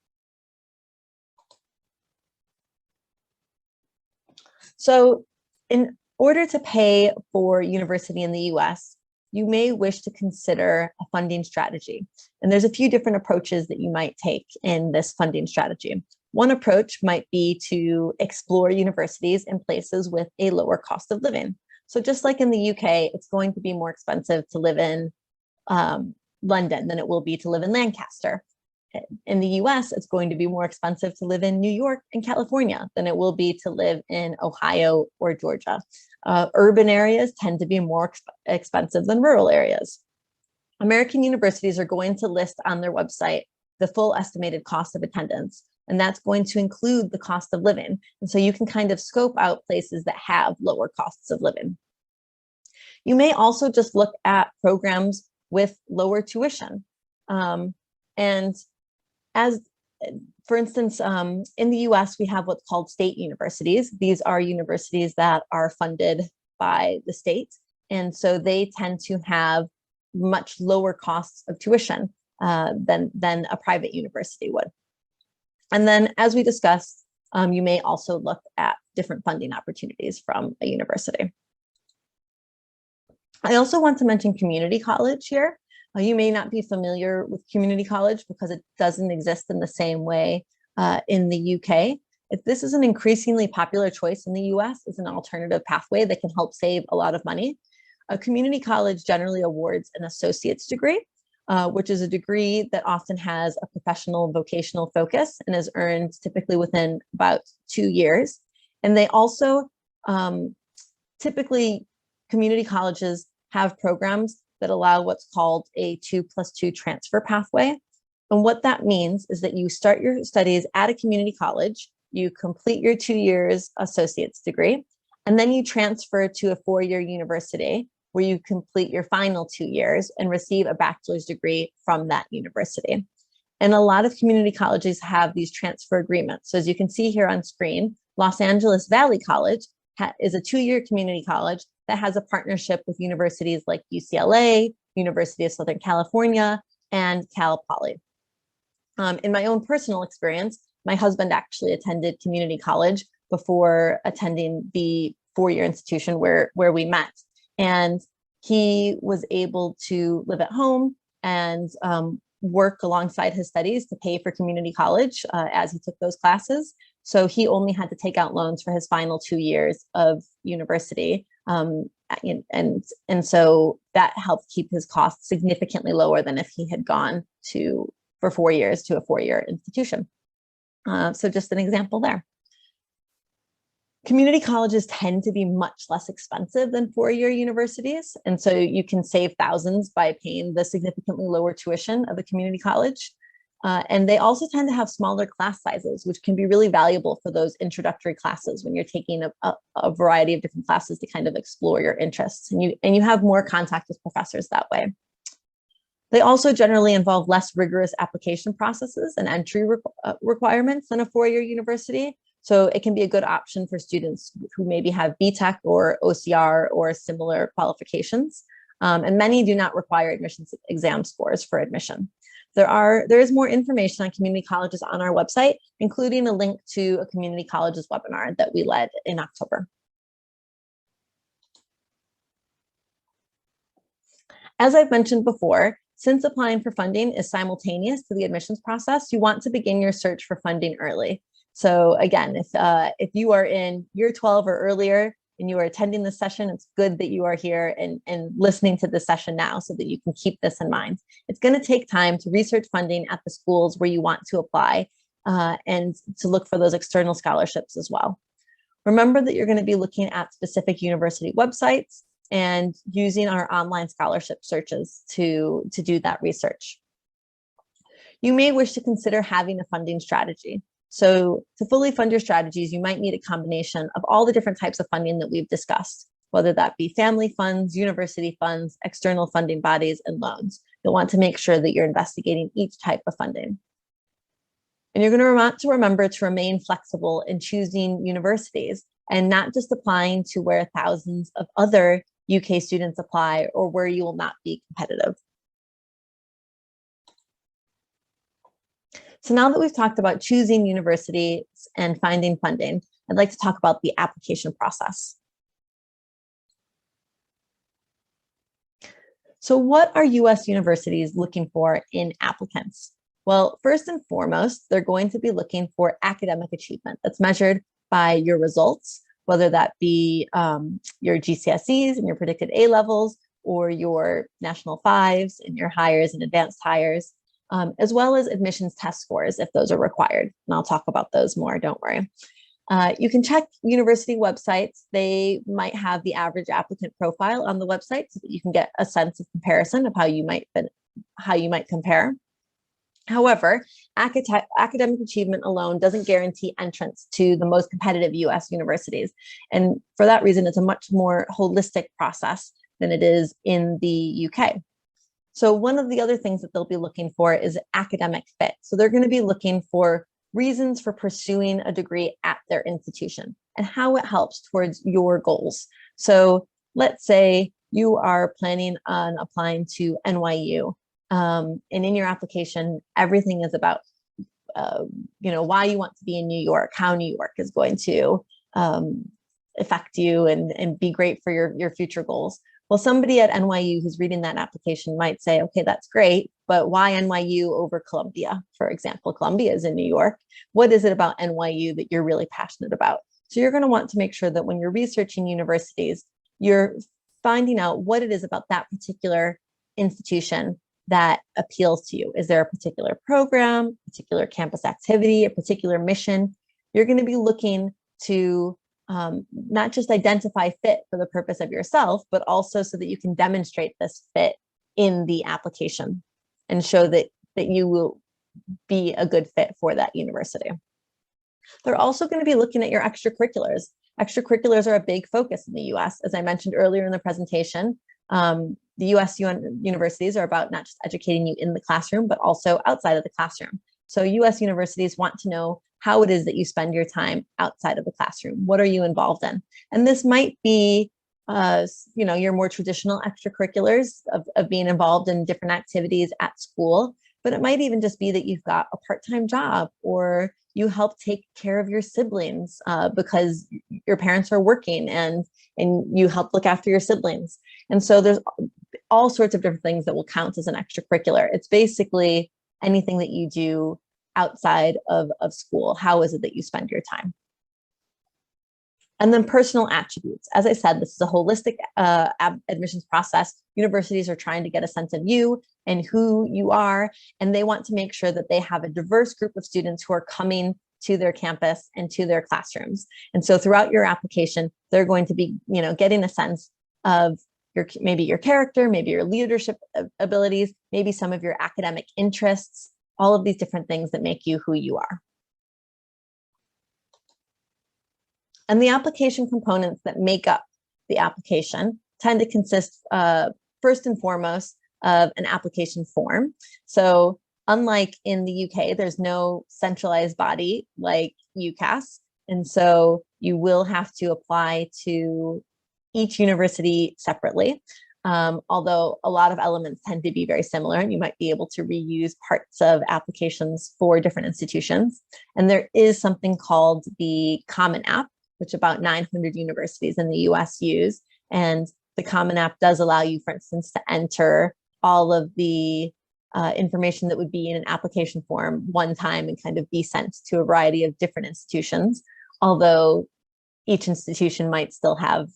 So in order to pay for university in the US, you may wish to consider a funding strategy. And there's a few different approaches that you might take in this funding strategy. One approach might be to explore universities in places with a lower cost of living. So just like in the UK, it's going to be more expensive to live in London than it will be to live in Lancaster. In the US, it's going to be more expensive to live in New York and California than it will be to live in Ohio or Georgia. Urban areas tend to be more expensive than rural areas. American universities are going to list on their website the full estimated cost of attendance, and that's going to include the cost of living. And so you can kind of scope out places that have lower costs of living. You may also just look at programs with lower tuition. And as, for instance, in the US, we have what's called state universities. These are universities that are funded by the state. And so they tend to have much lower costs of tuition than a private university would. And then, as we discussed, you may also look at different funding opportunities from a university. I also want to mention community college here. You may not be familiar with community college because it doesn't exist in the same way in the UK. This is an increasingly popular choice in the US as an alternative pathway that can help save a lot of money. A community college generally awards an associate's degree, which is a degree that often has a professional vocational focus and is earned typically within about 2 years. And they also, typically, community colleges have programs that allow what's called a 2+2 transfer pathway. And what that means is that you start your studies at a community college, you complete your 2 years associate's degree, and then you transfer to a 4-year university where you complete your final 2 years and receive a bachelor's degree from that university. And a lot of community colleges have these transfer agreements. So as you can see here on screen, Los Angeles Valley College is a 2-year community college that has a partnership with universities like UCLA, University of Southern California, and Cal Poly. In my own personal experience, my husband actually attended community college before attending the 4-year institution where we met. And he was able to live at home and work alongside his studies to pay for community college as he took those classes. So he only had to take out loans for his final 2 years of university. And so that helped keep his costs significantly lower than if he had gone for 4 years to a 4-year institution. So just an example there. Community colleges tend to be much less expensive than 4-year universities. And so you can save thousands by paying the significantly lower tuition of a community college. And they also tend to have smaller class sizes, which can be really valuable for those introductory classes when you're taking a variety of different classes to kind of explore your interests. And you have more contact with professors that way. They also generally involve less rigorous application processes and entry requirements than a 4-year university. So it can be a good option for students who maybe have BTech or OCR or similar qualifications. And many do not require admissions exam scores for admission. There is more information on community colleges on our website, including a link to a community colleges webinar that we led in October. As I've mentioned before, since applying for funding is simultaneous to the admissions process, you want to begin your search for funding early. So again, if you are in year 12 or earlier and you are attending this session, it's good that you are here and listening to this session now so that you can keep this in mind. It's going to take time to research funding at the schools where you want to apply and to look for those external scholarships as well. Remember that you're going to be looking at specific university websites and using our online scholarship searches to do that research. You may wish to consider having a funding strategy. So to fully fund your strategies, you might need a combination of all the different types of funding that we've discussed, whether that be family funds, university funds, external funding bodies, and loans. You'll want to make sure that you're investigating each type of funding. And you're going to want to remember to remain flexible in choosing universities and not just applying to where thousands of other UK students apply or where you will not be competitive. So now that we've talked about choosing universities and finding funding, I'd like to talk about the application process. So what are US universities looking for in applicants? Well, first and foremost, they're going to be looking for academic achievement that's measured by your results, whether that be your GCSEs and your predicted A levels, or your national fives and your hires and advanced hires, as well as admissions test scores if those are required. And I'll talk about those more, don't worry. You can check university websites. They might have the average applicant profile on the website so that you can get a sense of comparison of how you might compare. However, academic achievement alone doesn't guarantee entrance to the most competitive US universities. And for that reason, it's a much more holistic process than it is in the UK. So one of the other things that they'll be looking for is academic fit. So they're going to be looking for reasons for pursuing a degree at their institution and how it helps towards your goals. So let's say you are planning on applying to NYU. And in your application, everything is about, why you want to be in New York, how New York is going to affect you and be great for your future goals. Well, somebody at NYU who's reading that application might say, okay, that's great, but why NYU over Columbia? For example, Columbia is in New York. What is it about NYU that you're really passionate about? So you're going to want to make sure that when you're researching universities, you're finding out what it is about that particular institution that appeals to you? Is there a particular program, particular campus activity, a particular mission? You're going to be looking to not just identify fit for the purpose of yourself, but also so that you can demonstrate this fit in the application and show that you will be a good fit for that university. They're also going to be looking at your extracurriculars. Extracurriculars are a big focus in the US. As I mentioned earlier in the presentation, the US universities are about not just educating you in the classroom, but also outside of the classroom. So US universities want to know how it is that you spend your time outside of the classroom. What are you involved in? And this might be, your more traditional extracurriculars of being involved in different activities at school, but it might even just be that you've got a part-time job, or you help take care of your siblings because your parents are working, and you help look after your siblings. And so there's all sorts of different things that will count as an extracurricular. It's basically anything that you do outside of school. How is it that you spend your time? And then personal attributes. As I said, this is a holistic admissions process. Universities are trying to get a sense of you and who you are, and they want to make sure that they have a diverse group of students who are coming to their campus and to their classrooms. And so throughout your application, they're going to be, getting a sense of maybe your character, maybe your leadership abilities, maybe some of your academic interests, all of these different things that make you who you are. And the application components that make up the application tend to consist, first and foremost, of an application form. So unlike in the UK, there's no centralized body like UCAS. And so you will have to apply to each university separately. Although a lot of elements tend to be very similar, and you might be able to reuse parts of applications for different institutions. And there is something called the Common App, which about 900 universities in the US use. And the Common App does allow you, for instance, to enter all of the information that would be in an application form one time and kind of be sent to a variety of different institutions, although each institution might still have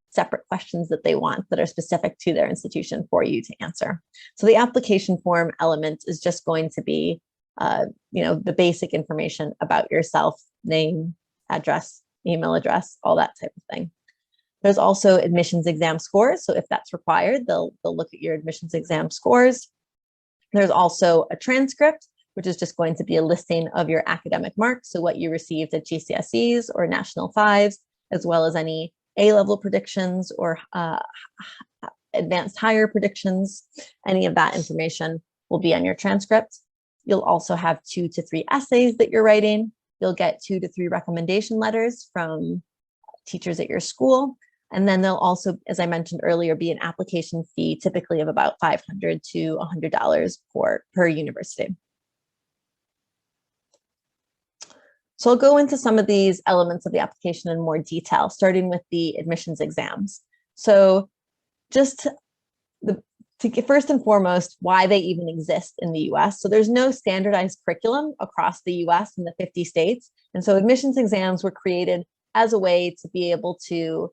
separate questions that they want that are specific to their institution for you to answer. So the application form element is just going to be, the basic information about yourself, name, address, email address, all that type of thing. There's also admissions exam scores. So if that's required, they'll look at your admissions exam scores. There's also a transcript, which is just going to be a listing of your academic marks. So what you received at GCSEs or National Fives, as well as any A-level predictions or advanced higher predictions. Any of that information will be on your transcript. You'll also have 2 to 3 essays that you're writing. You'll get 2 to 3 recommendation letters from teachers at your school. And then there'll also, as I mentioned earlier, be an application fee, typically of about $500 to $100 per university. So I'll go into some of these elements of the application in more detail, starting with the admissions exams. So just to get first and foremost, why they even exist in the US. So there's no standardized curriculum across the US and the 50 states. And so admissions exams were created as a way to be able to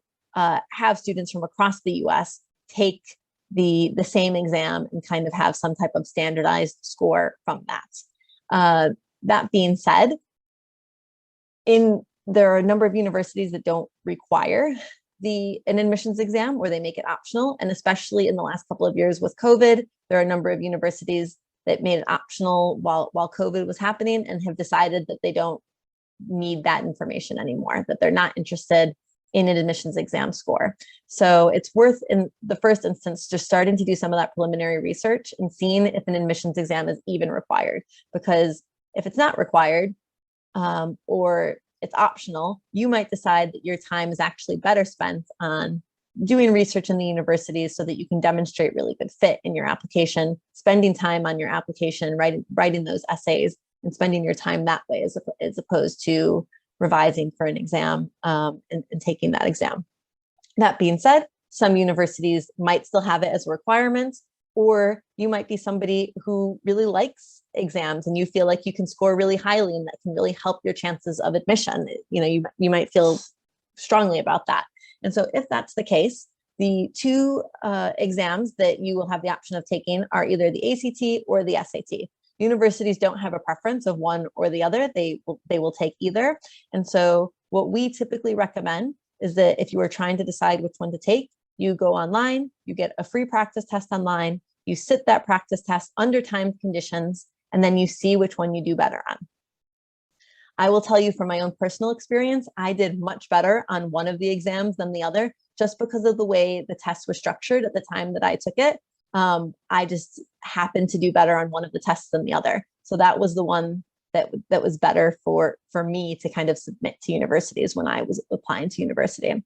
have students from across the US take the same exam and kind of have some type of standardized score from that. That being said, there are a number of universities that don't require an admissions exam, or they make it optional. And especially in the last couple of years with COVID, there are a number of universities that made it optional while COVID was happening and have decided that they don't need that information anymore, that they're not interested in an admissions exam score. So it's worth, in the first instance, just starting to do some of that preliminary research and seeing if an admissions exam is even required. Because if it's not required, or it's optional, you might decide that your time is actually better spent on doing research in the universities so that you can demonstrate really good fit in your application, spending time on your application, writing those essays, and spending your time that way as opposed to revising for an exam and taking that exam. That being said, some universities might still have it as a requirement, or you might be somebody who really likes exams and you feel like you can score really highly and that can really help your chances of admission. You might feel strongly about that. And so if that's the case, The two exams that you will have the option of taking are either the ACT or the SAT. Universities don't have a preference of one or the other. They will take either. And so what we typically recommend is that if you are trying to decide which one to take, you go online, you get a free practice test online, you sit that practice test under timed conditions, and then you see which one you do better on. I will tell you from my own personal experience, I did much better on one of the exams than the other, just because of the way the test was structured at the time that I took it. I just happened to do better on one of the tests than the other. So that was the one that was better for me to kind of submit to universities when I was applying to university.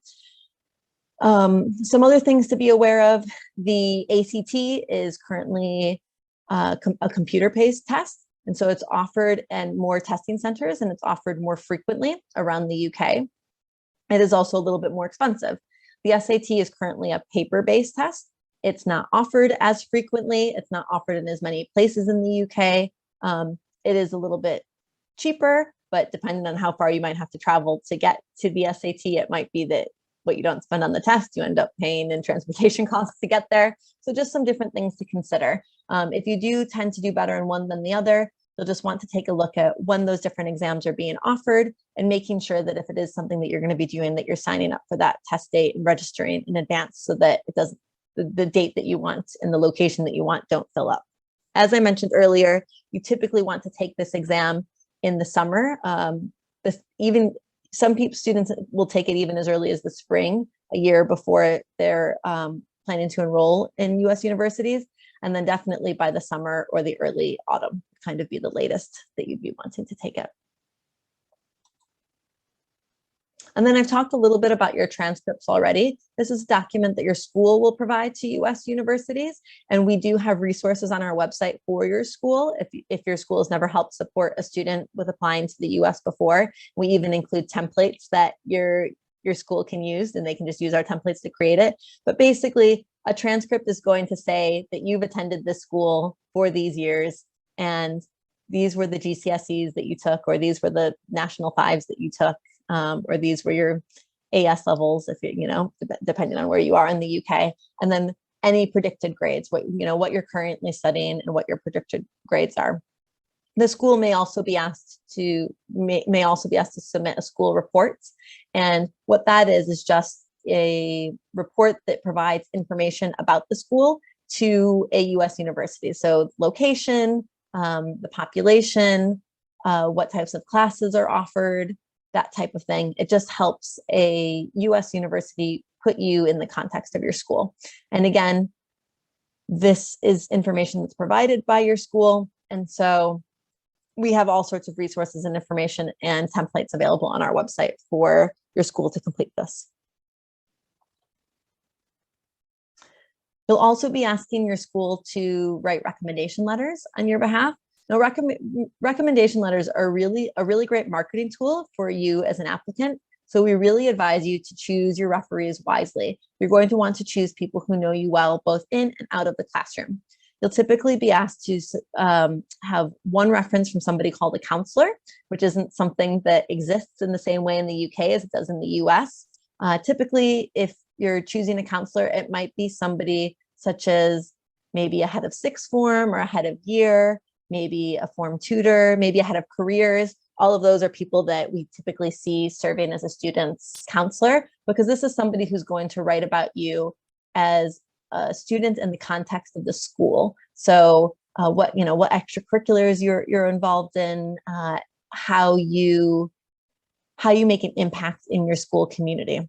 Some other things to be aware of: the ACT is currently a computer-based test. And so it's offered in more testing centers, and it's offered more frequently around the UK. It is also a little bit more expensive. The SAT is currently a paper-based test. It's not offered as frequently. It's not offered in as many places in the UK. It is a little bit cheaper, but depending on how far you might have to travel to get to the SAT, it might be that what you don't spend on the test, you end up paying in transportation costs to get there. So just some different things to consider. If you do tend to do better in one than the other, you'll just want to take a look at when those different exams are being offered and making sure that if it is something that you're going to be doing, that you're signing up for that test date and registering in advance so that it doesn't, the date that you want and the location that you want don't fill up. As I mentioned earlier, you typically want to take this exam in the summer. Even some students will take it even as early as the spring, a year before they're planning to enroll in US universities. And then definitely by the summer or the early autumn, kind of be the latest that you'd be wanting to take it. And then I've talked a little bit about your transcripts already. This is a document that your school will provide to US universities. And we do have resources on our website for your school. If your school has never helped support a student with applying to the US before, we even include templates that your school can use, and they can just use our templates to create it. But basically, a transcript is going to say that you've attended this school for these years, and these were the GCSEs that you took, or these were the National Fives that you took, or these were your AS levels, if depending on where you are in the UK, and then any predicted grades, what you're currently studying and what your predicted grades are. The school may also be asked to submit a school report, and what that is just a report that provides information about the school to a US university. So location, the population, what types of classes are offered, that type of thing. It just helps a US university put you in the context of your school. And again, this is information that's provided by your school. And so we have all sorts of resources and information and templates available on our website for your school to complete this. You'll also be asking your school to write recommendation letters on your behalf. Now, recommendation letters are a really great marketing tool for you as an applicant. So we really advise you to choose your referees wisely. You're going to want to choose people who know you well, both in and out of the classroom. You'll typically be asked to have one reference from somebody called a counselor, which isn't something that exists in the same way in the UK as it does in the US. Typically, if you're choosing a counselor, it might be somebody such as maybe a head of sixth form or a head of year, maybe a form tutor, maybe a head of careers. All of those are people that we typically see serving as a student's counselor, because this is somebody who's going to write about you as a student in the context of the school. So what extracurriculars you're involved in, how you make an impact in your school community.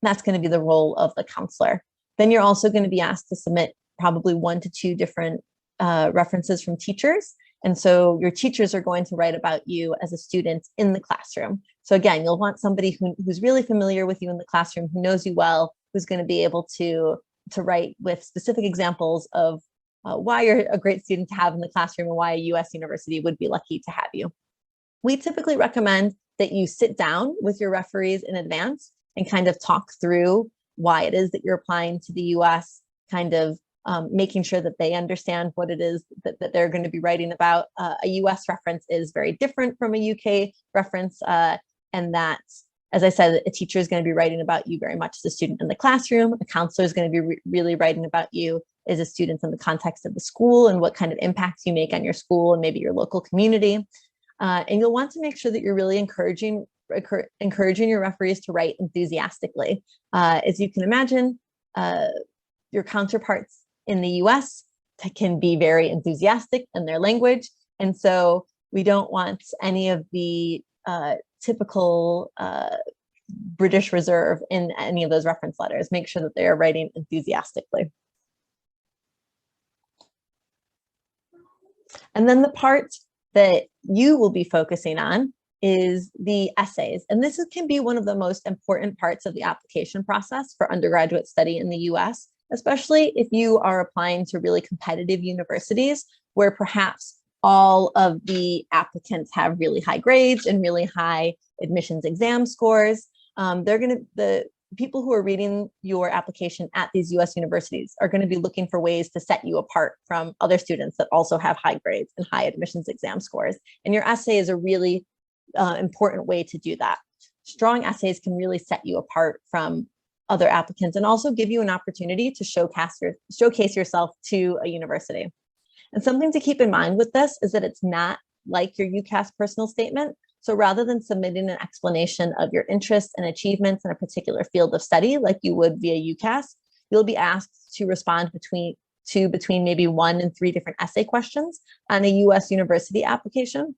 That's going to be the role of the counselor. Then you're also going to be asked to submit probably 1 to 2 different references from teachers. And so your teachers are going to write about you as a student in the classroom. So again, you'll want somebody who's really familiar with you in the classroom, who knows you well, who's going to be able to write with specific examples of why you're a great student to have in the classroom and why a US university would be lucky to have you. We typically recommend that you sit down with your referees in advance and kind of talk through why it is that you're applying to the US, kind of making sure that they understand what it is that they're going to be writing about. A US reference is very different from a UK reference, and that As I said, a teacher is going to be writing about you very much as a student in the classroom. A counselor is going to be really writing about you as a student in the context of the school and what kind of impacts you make on your school and maybe your local community. And you'll want to make sure that you're really encouraging your referees to write enthusiastically. As you can imagine, your counterparts in the US can be very enthusiastic in their language. And so we don't want any of the typical British reserve in any of those reference letters. Make sure that they are writing enthusiastically. And then the part that you will be focusing on is the essays. And this can be one of the most important parts of the application process for undergraduate study in the US, especially if you are applying to really competitive universities where perhaps all of the applicants have really high grades and really high admissions exam scores. The people who are reading your application at these US universities are going to be looking for ways to set you apart from other students that also have high grades and high admissions exam scores. And your essay is a really important way to do that. Strong essays can really set you apart from other applicants and also give you an opportunity to showcase yourself to a university. And something to keep in mind with this is that it's not like your UCAS personal statement. So rather than submitting an explanation of your interests and achievements in a particular field of study, like you would via UCAS, you'll be asked to respond between maybe 1 and 3 different essay questions on a US university application.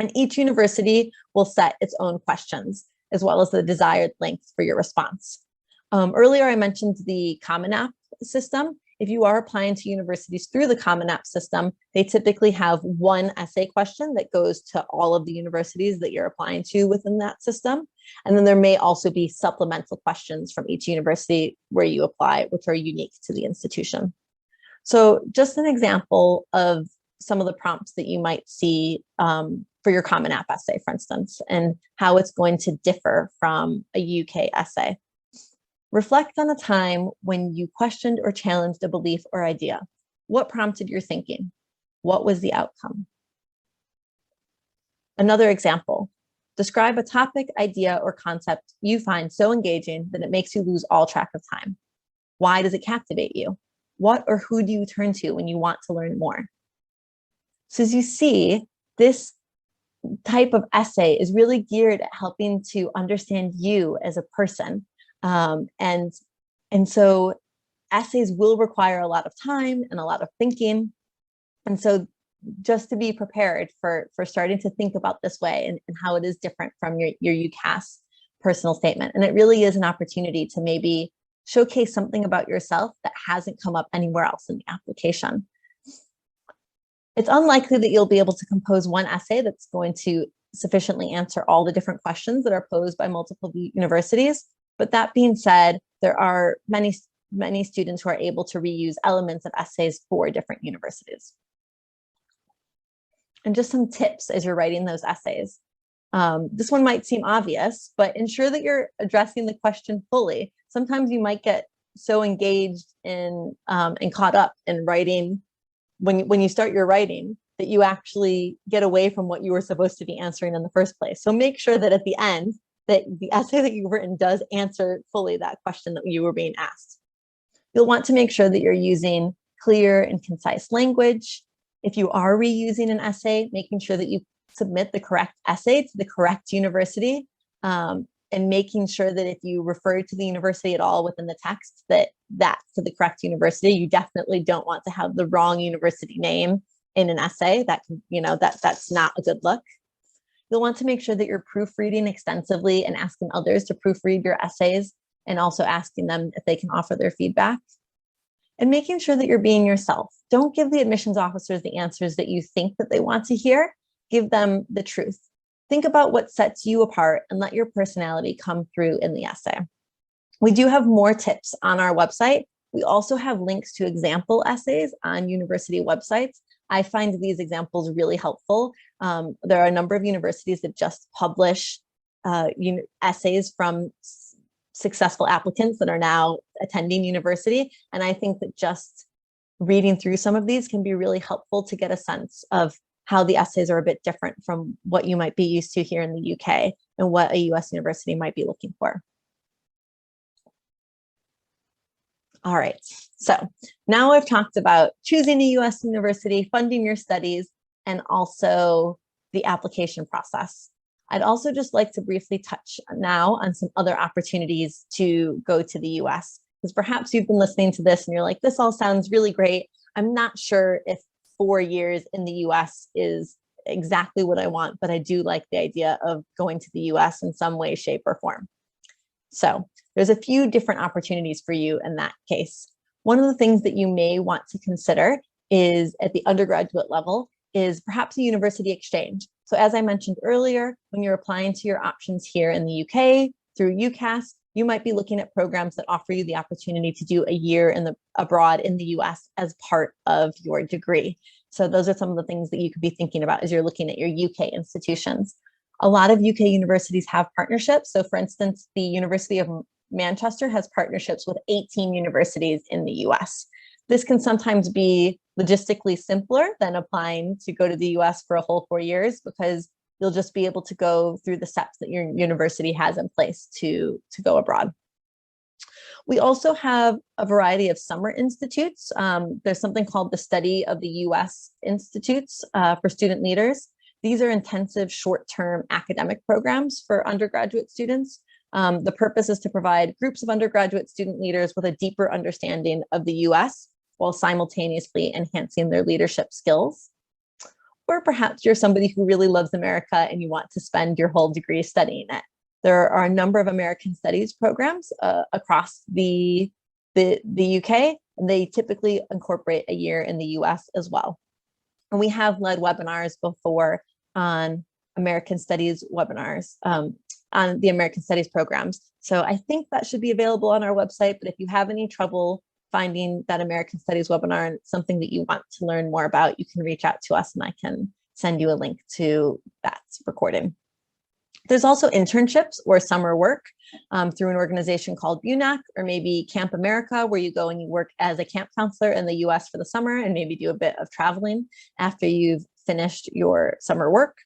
And each university will set its own questions, as well as the desired length for your response. Earlier, I mentioned the Common App system. If you are applying to universities through the Common App system, they typically have one essay question that goes to all of the universities that you're applying to within that system. And then there may also be supplemental questions from each university where you apply, which are unique to the institution. So just an example of some of the prompts that you might see for your Common App essay, for instance, and how it's going to differ from a UK essay. Reflect on a time when you questioned or challenged a belief or idea. What prompted your thinking? What was the outcome? Another example, describe a topic, idea, or concept you find so engaging that it makes you lose all track of time. Why does it captivate you? What or who do you turn to when you want to learn more? So as you see, this type of essay is really geared at helping to understand you as a person. And so essays will require a lot of time and a lot of thinking. And so just to be prepared for starting to think about this way and how it is different from your UCAS personal statement. And it really is an opportunity to maybe showcase something about yourself that hasn't come up anywhere else in the application. It's unlikely that you'll be able to compose one essay that's going to sufficiently answer all the different questions that are posed by multiple universities. But that being said, there are many students who are able to reuse elements of essays for different universities. And just some tips as you're writing those essays. This one might seem obvious, but ensure that you're addressing the question fully. Sometimes you might get so engaged in and caught up in writing when you start your writing that you actually get away from what you were supposed to be answering in the first place. So make sure that at the end, that the essay that you've written does answer fully that question that you were being asked. You'll want to make sure that you're using clear and concise language. If you are reusing an essay, making sure that you submit the correct essay to the correct university, and making sure that if you refer to the university at all within the text, that's to the correct university. You definitely don't want to have the wrong university name in an essay. That can, that's not a good look. You'll want to make sure that you're proofreading extensively and asking others to proofread your essays and also asking them if they can offer their feedback. And making sure that you're being yourself. Don't give the admissions officers the answers that you think that they want to hear. Give them the truth. Think about what sets you apart and let your personality come through in the essay. We do have more tips on our website. We also have links to example essays on university websites. I find these examples really helpful. There are a number of universities that just publish essays from successful applicants that are now attending university. And I think that just reading through some of these can be really helpful to get a sense of how the essays are a bit different from what you might be used to here in the UK and what a US university might be looking for. All right, so now I've talked about choosing a US university, funding your studies, and also the application process. I'd also just like to briefly touch now on some other opportunities to go to the US, because perhaps you've been listening to this and you're like, this all sounds really great. I'm not sure if 4 years in the US is exactly what I want, but I do like the idea of going to the US in some way, shape, or form. So there's a few different opportunities for you in that case. One of the things that you may want to consider is at the undergraduate level is perhaps a university exchange. So as I mentioned earlier, when you're applying to your options here in the UK through UCAS, you might be looking at programs that offer you the opportunity to do a year abroad in the US as part of your degree. So those are some of the things that you could be thinking about as you're looking at your UK institutions. A lot of UK universities have partnerships. So for instance, the University of Manchester has partnerships with 18 universities in the US. This can sometimes be logistically simpler than applying to go to the US for a whole 4 years, because you'll just be able to go through the steps that your university has in place to go abroad. We also have a variety of summer institutes. There's something called the Study of the US Institutes for student leaders. These are intensive short-term academic programs for undergraduate students. The purpose is to provide groups of undergraduate student leaders with a deeper understanding of the US while simultaneously enhancing their leadership skills. Or perhaps you're somebody who really loves America and you want to spend your whole degree studying it. There are a number of American studies programs across the UK, and they typically incorporate a year in the US as well. And we have led webinars before on American Studies webinars, on the American Studies programs. So I think that should be available on our website, but if you have any trouble finding that American Studies webinar and something that you want to learn more about, you can reach out to us and I can send you a link to that recording. There's also internships or summer work through an organization called BUNAC, or maybe Camp America, where you go and you work as a camp counselor in the US for the summer and maybe do a bit of traveling after you've finished your summer work.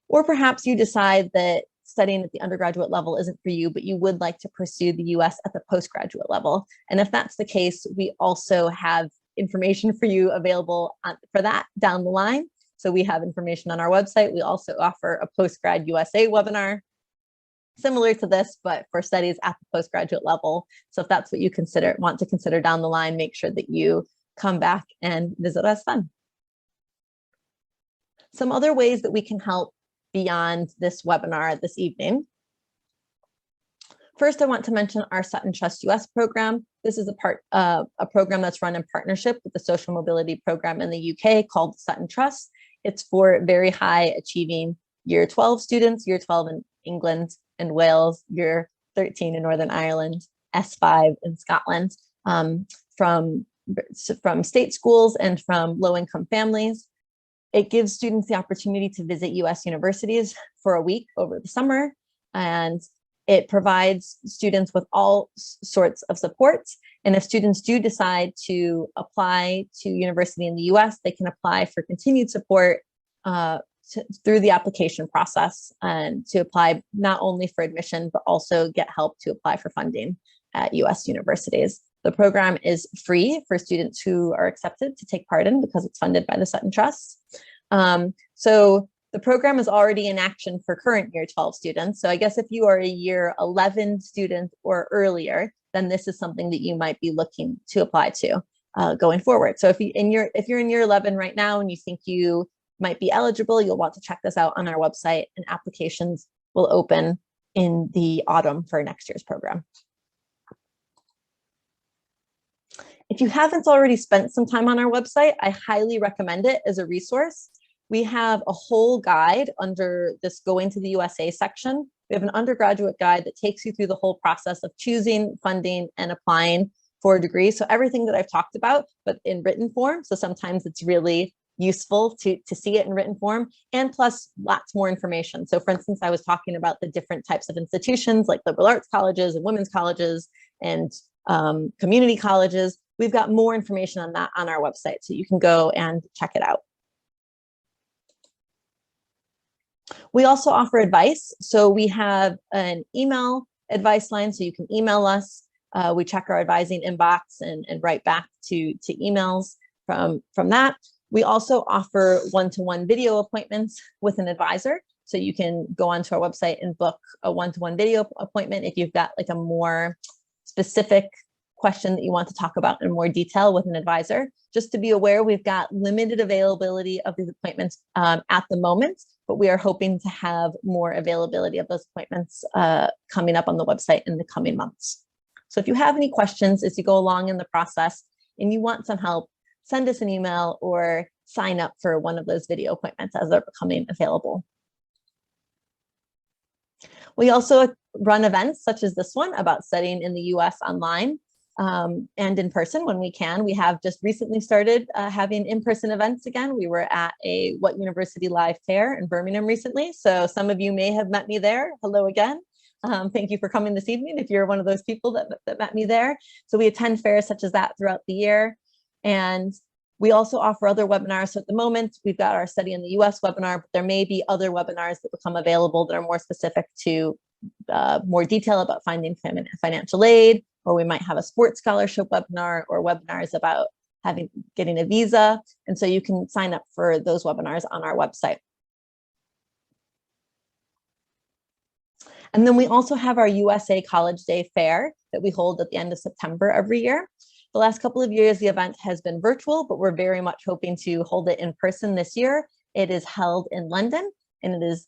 Or perhaps you decide that studying at the undergraduate level isn't for you, but you would like to pursue the US at the postgraduate level. And if that's the case, we also have information for you available for that down the line. So we have information on our website. We also offer a Postgrad USA webinar similar to this, but for studies at the postgraduate level. So if that's what you want to consider down the line, make sure that you come back and visit us then. Some other ways that we can help beyond this webinar this evening. First, I want to mention our Sutton Trust US program. This is a program that's run in partnership with the Social Mobility Program in the UK called Sutton Trust. It's for very high achieving year 12 students, year 12 in England and Wales, year 13 in Northern Ireland, S5 in Scotland, from state schools and from low-income families. It gives students the opportunity to visit US universities for a week over the summer, and it provides students with all sorts of supports. And if students do decide to apply to university in the US, they can apply for continued support through the application process, and to apply not only for admission, but also get help to apply for funding at US universities. The program is free for students who are accepted to take part in because it's funded by the Sutton Trust. So the program is already in action for current year 12 students. So I guess if you are a year 11 student or earlier, then this is something that you might be looking to apply to going forward. So if you're in year 11 right now and you think you might be eligible, you'll want to check this out on our website, and applications will open in the autumn for next year's program. If you haven't already spent some time on our website, I highly recommend it as a resource. We have a whole guide under this Going to the USA section. We have an undergraduate guide that takes you through the whole process of choosing, funding, and applying for a degree. So everything that I've talked about, but in written form. So sometimes it's really useful to see it in written form, and plus lots more information. So for instance, I was talking about the different types of institutions like liberal arts colleges and women's colleges and community colleges. We've got more information on that on our website, so you can go and check it out. We also offer advice. So we have an email advice line, so you can email us. We check our advising inbox and write back to emails from that. We also offer one-to-one video appointments with an advisor. So you can go onto our website and book a one-to-one video appointment if you've got like a more specific question that you want to talk about in more detail with an advisor. Just to be aware, we've got limited availability of these appointments at the moment, but we are hoping to have more availability of those appointments coming up on the website in the coming months. So if you have any questions as you go along in the process and you want some help, send us an email or sign up for one of those video appointments as they're becoming available. We also run events such as this one about studying in the US online and in person when we can. We have just recently started having in-person events again. We were at a What University Live fair in Birmingham recently. So some of you may have met me there. Hello again. Thank you for coming this evening if you're one of those people that met me there. So we attend fairs such as that throughout the year. And we also offer other webinars. So at the moment, we've got our Study in the US webinar, but there may be other webinars that become available that are more specific to more detail about finding financial aid, or we might have a sports scholarship webinar or webinars about getting a visa. And so you can sign up for those webinars on our website. And then we also have our USA College Day Fair that we hold at the end of September every year. The last couple of years, the event has been virtual, but we're very much hoping to hold it in person this year. It is held in London and it is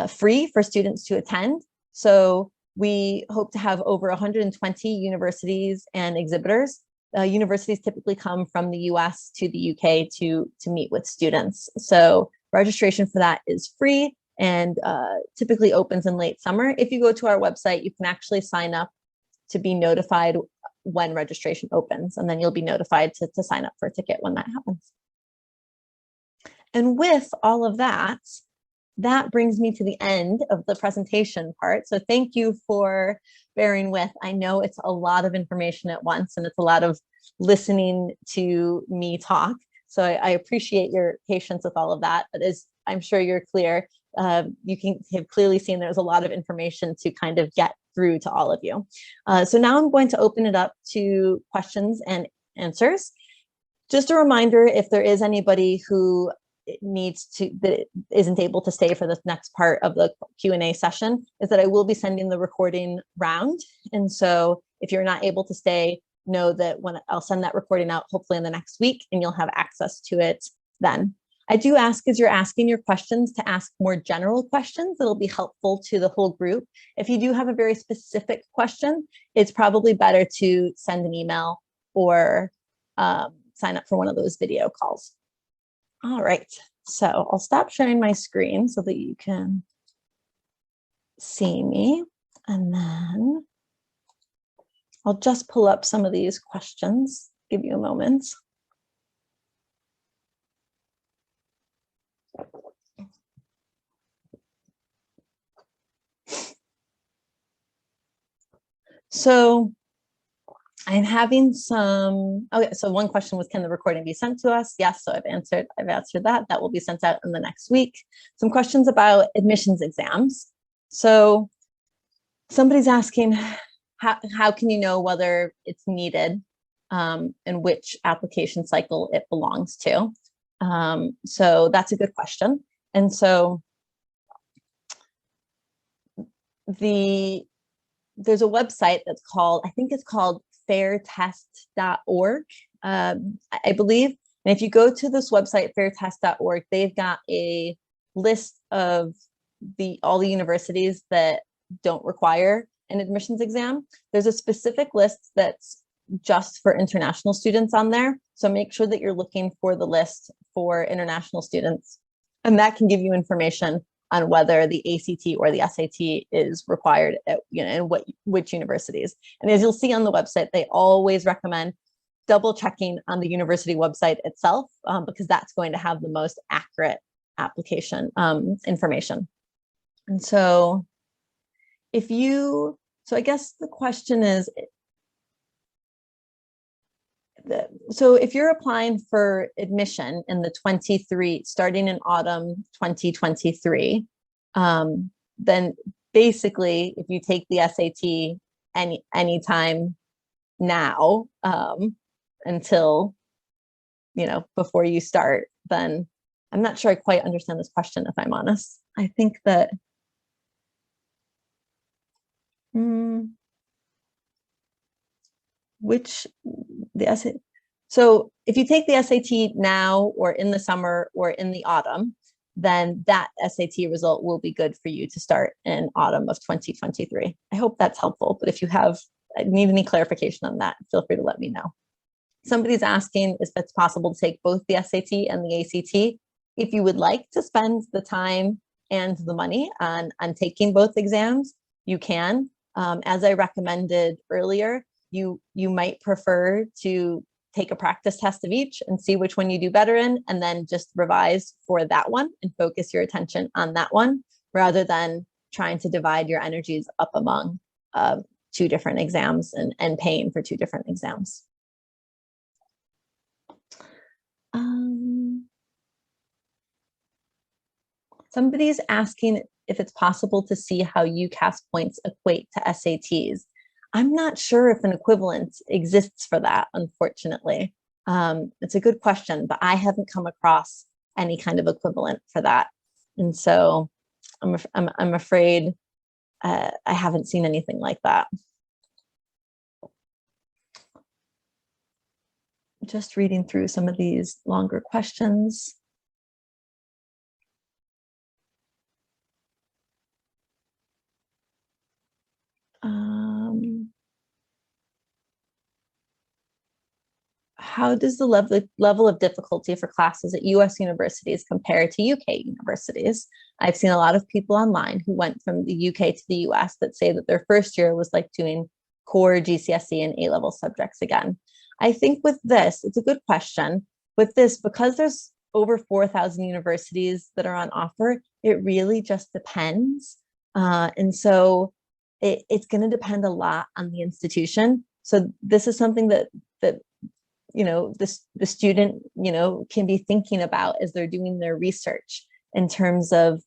free for students to attend. So we hope to have over 120 universities and exhibitors. Universities typically come from the US to the UK to meet with students. So registration for that is free and typically opens in late summer. If you go to our website, you can actually sign up to be notified when registration opens, and then you'll be notified to sign up for a ticket when that happens. And with all of that, that brings me to the end of the presentation part. So thank you for bearing with. I know it's a lot of information at once, and it's a lot of listening to me talk. So I appreciate your patience with all of that. But as I'm sure you're clear, you can have clearly seen there's a lot of information to kind of get through to all of you. So now I'm going to open it up to questions and answers. Just a reminder, if there is anybody who that isn't able to stay for this next part of the Q&A session, is that I will be sending the recording round. And so if you're not able to stay, know that when I'll send that recording out, hopefully in the next week, and you'll have access to it then. I do ask, as you're asking your questions, to ask more general questions that'll be helpful to the whole group. If you do have a very specific question, it's probably better to send an email or sign up for one of those video calls. All right, so I'll stop sharing my screen so that you can see me, and then I'll just pull up some of these questions, give you a moment. So I'm having some, okay, so one question was, can the recording be sent to us? Yes, so I've answered that. That will be sent out in the next week. Some questions about admissions exams. So somebody's asking, how can you know whether it's needed and which application cycle it belongs to? So that's a good question. And so there's a website that's called, I think it's called fairtest.org, I believe. And if you go to this website, fairtest.org, they've got a list of all the universities that don't require an admissions exam. There's a specific list that's just for international students on there. So make sure that you're looking for the list for international students. And that can give you information on whether the ACT or the SAT is required at, in which universities. And as you'll see on the website, they always recommend double checking on the university website itself, because that's going to have the most accurate application information. And so so I guess the question is, so if you're applying for admission in the starting in autumn 2023, then basically, if you take the SAT anytime now until, before you start, then I'm not sure I quite understand this question, if I'm honest. I think that so if you take the SAT now or in the summer or in the autumn, then that SAT result will be good for you to start in autumn of 2023. I hope that's helpful, but if you need any clarification on that, feel free to let me know. Somebody's asking if it's possible to take both the SAT and the ACT. If you would like to spend the time and the money on taking both exams, you can. As I recommended earlier, you might prefer to take a practice test of each and see which one you do better in, and then just revise for that one and focus your attention on that one, rather than trying to divide your energies up among two different exams and paying for two different exams. Somebody's asking if it's possible to see how UCAS points equate to SATs. I'm not sure if an equivalent exists for that, unfortunately. It's a good question, but I haven't come across any kind of equivalent for that. And so I'm afraid I haven't seen anything like that. Just reading through some of these longer questions. How does the level of difficulty for classes at US universities compare to UK universities? I've seen a lot of people online who went from the UK to the US that say that their first year was like doing core GCSE and A-level subjects again. I think with this, it's a good question. With this, because there's over 4,000 universities that are on offer, it really just depends. And so it's going to depend a lot on the institution. So this is something that the student, can be thinking about as they're doing their research, in terms of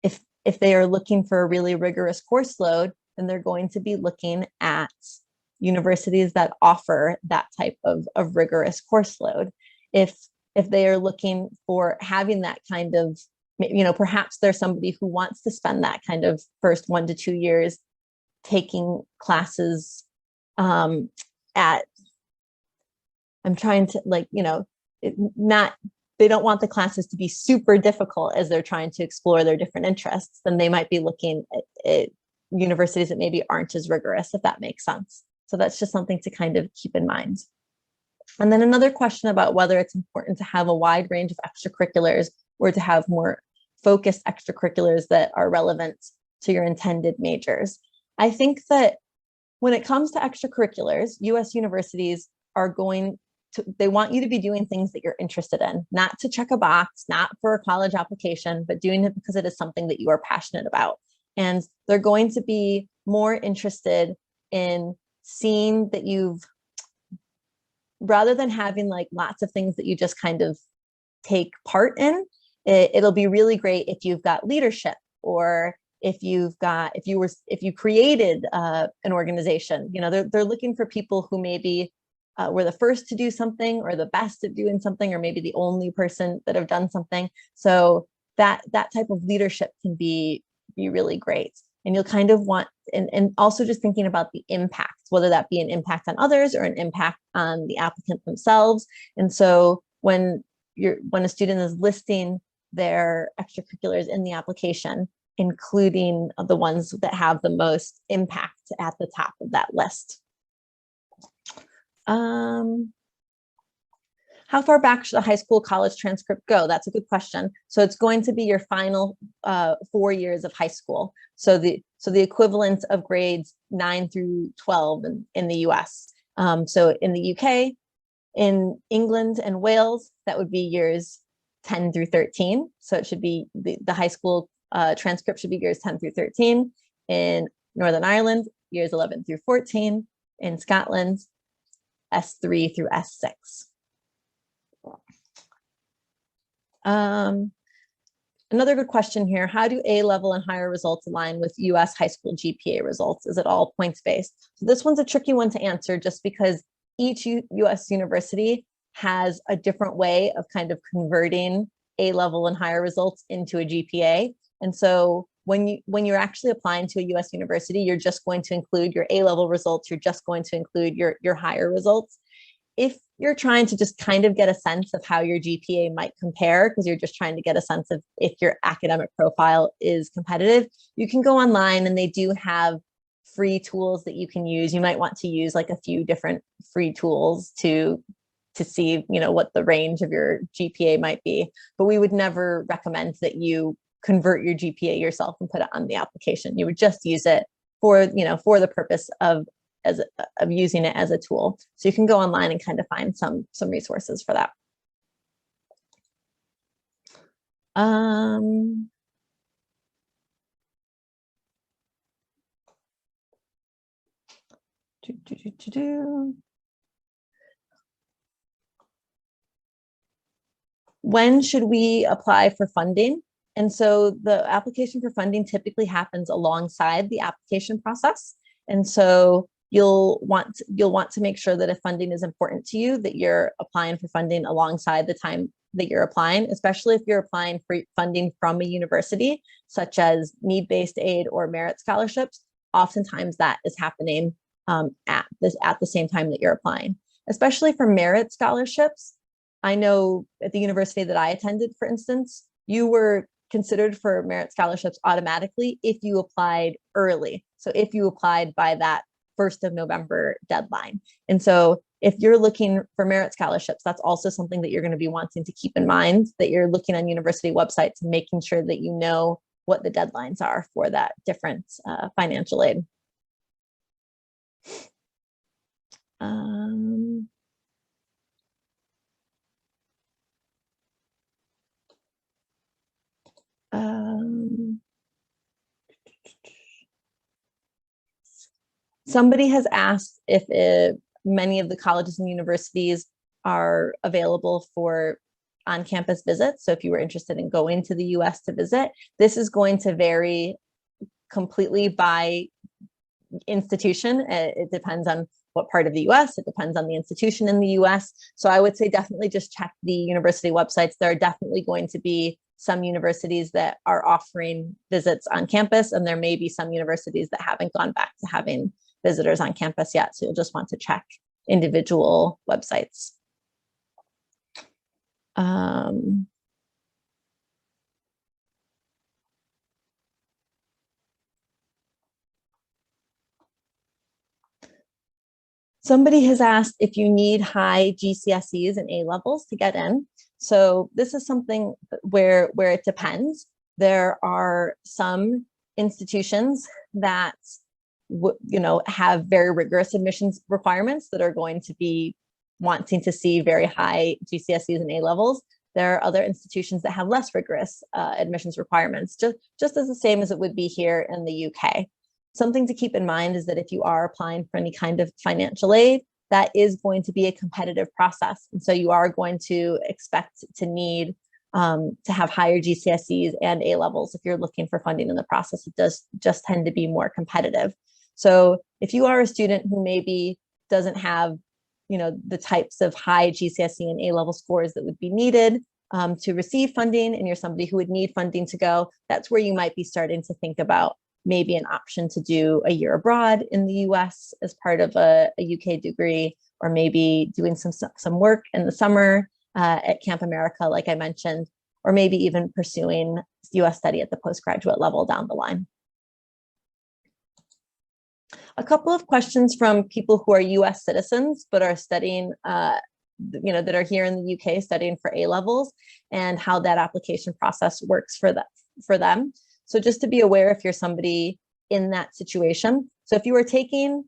if they are looking for a really rigorous course load, then they're going to be looking at universities that offer that type of rigorous course load. If they are looking for having that kind of, perhaps there's somebody who wants to spend that kind of first 1 to 2 years taking classes I'm trying to they don't want the classes to be super difficult as they're trying to explore their different interests, then they might be looking at universities that maybe aren't as rigorous, if that makes sense. So that's just something to kind of keep in mind. And then another question about whether it's important to have a wide range of extracurriculars or to have more focused extracurriculars that are relevant to your intended majors. I think that when it comes to extracurriculars, US universities they want you to be doing things that you're interested in, not to check a box, not for a college application, but doing it because it is something that you are passionate about. And they're going to be more interested in seeing that rather than having like lots of things that you just kind of take part in, it'll be really great if you've got leadership, or if you created an organization. They're looking for people who maybe were the first to do something, or the best at doing something, or maybe the only person that have done something. So that type of leadership can be really great. And you'll kind of want, and also just thinking about the impact, whether that be an impact on others or an impact on the applicant themselves. And so when a student is listing their extracurriculars in the application, including the ones that have the most impact at the top of that list. How far back should a high school college transcript go? That's a good question. So it's going to be your final 4 years of high school. So the equivalent of grades 9 through 12 in the US. So in the UK, in England and Wales, that would be years 10 through 13. So it should be the high school transcript should be years 10 through 13. In Northern Ireland, years 11 through 14. In Scotland, S3 through S6. Another good question here, how do A-level and higher results align with US high school GPA results? Is it all points-based? So this one's a tricky one to answer just because each US university has a different way of kind of converting A-level and higher results into a GPA. And so when you're actually applying to a US university, you're just going to include your A-level results, you're just going to include your higher results. If you're trying to just kind of get a sense of how your GPA might compare, because you're just trying to get a sense of if your academic profile is competitive, you can go online and they do have free tools that you can use. You might want to use like a few different free tools to see, you know, what the range of your GPA might be. But we would never recommend that you convert your GPA yourself and put it on the application. You would just use it for, you know, for the purpose of using it as a tool. So you can go online and kind of find some resources for that. When should we apply for funding? And so the application for funding typically happens alongside the application process. And so you'll want to make sure that if funding is important to you, that you're applying for funding alongside the time that you're applying, especially if you're applying for funding from a university, such as need-based aid or merit scholarships. Oftentimes that is happening at the same time that you're applying, especially for merit scholarships. I know at the university that I attended, for instance, you were considered for merit scholarships automatically if you applied early. So if you applied by that 1st of November deadline. And so if you're looking for merit scholarships, that's also something that you're going to be wanting to keep in mind, that you're looking on university websites and making sure that you know what the deadlines are for that different financial aid. Somebody has asked if many of the colleges and universities are available for on-campus visits. So if you were interested in going to the US to visit, this is going to vary completely by institution. It depends on what part of the US, it depends on the institution in the US. So I would say definitely just check the university websites. There are definitely going to be some universities that are offering visits on campus, and there may be some universities that haven't gone back to having visitors on campus yet. So you'll just want to check individual websites. Somebody has asked if you need high GCSEs and A levels to get in. So this is something where it depends. There are some institutions that have very rigorous admissions requirements that are going to be wanting to see very high GCSEs and A levels. There are other institutions that have less rigorous admissions requirements, just as the same as it would be here in the UK. Something to keep in mind is that if you are applying for any kind of financial aid, that is going to be a competitive process. And so you are going to expect to need to have higher GCSEs and A levels. If you're looking for funding in the process, it does just tend to be more competitive. So if you are a student who maybe doesn't have, the types of high GCSE and A level scores that would be needed to receive funding, and you're somebody who would need funding to go, that's where you might be starting to think about maybe an option to do a year abroad in the US as part of a UK degree, or maybe doing some work in the summer at Camp America, like I mentioned, or maybe even pursuing US study at the postgraduate level down the line. A couple of questions from people who are US citizens, but are studying, that are here in the UK studying for A levels, and how that application process works for them. So just to be aware if you're somebody in that situation. So if you are taking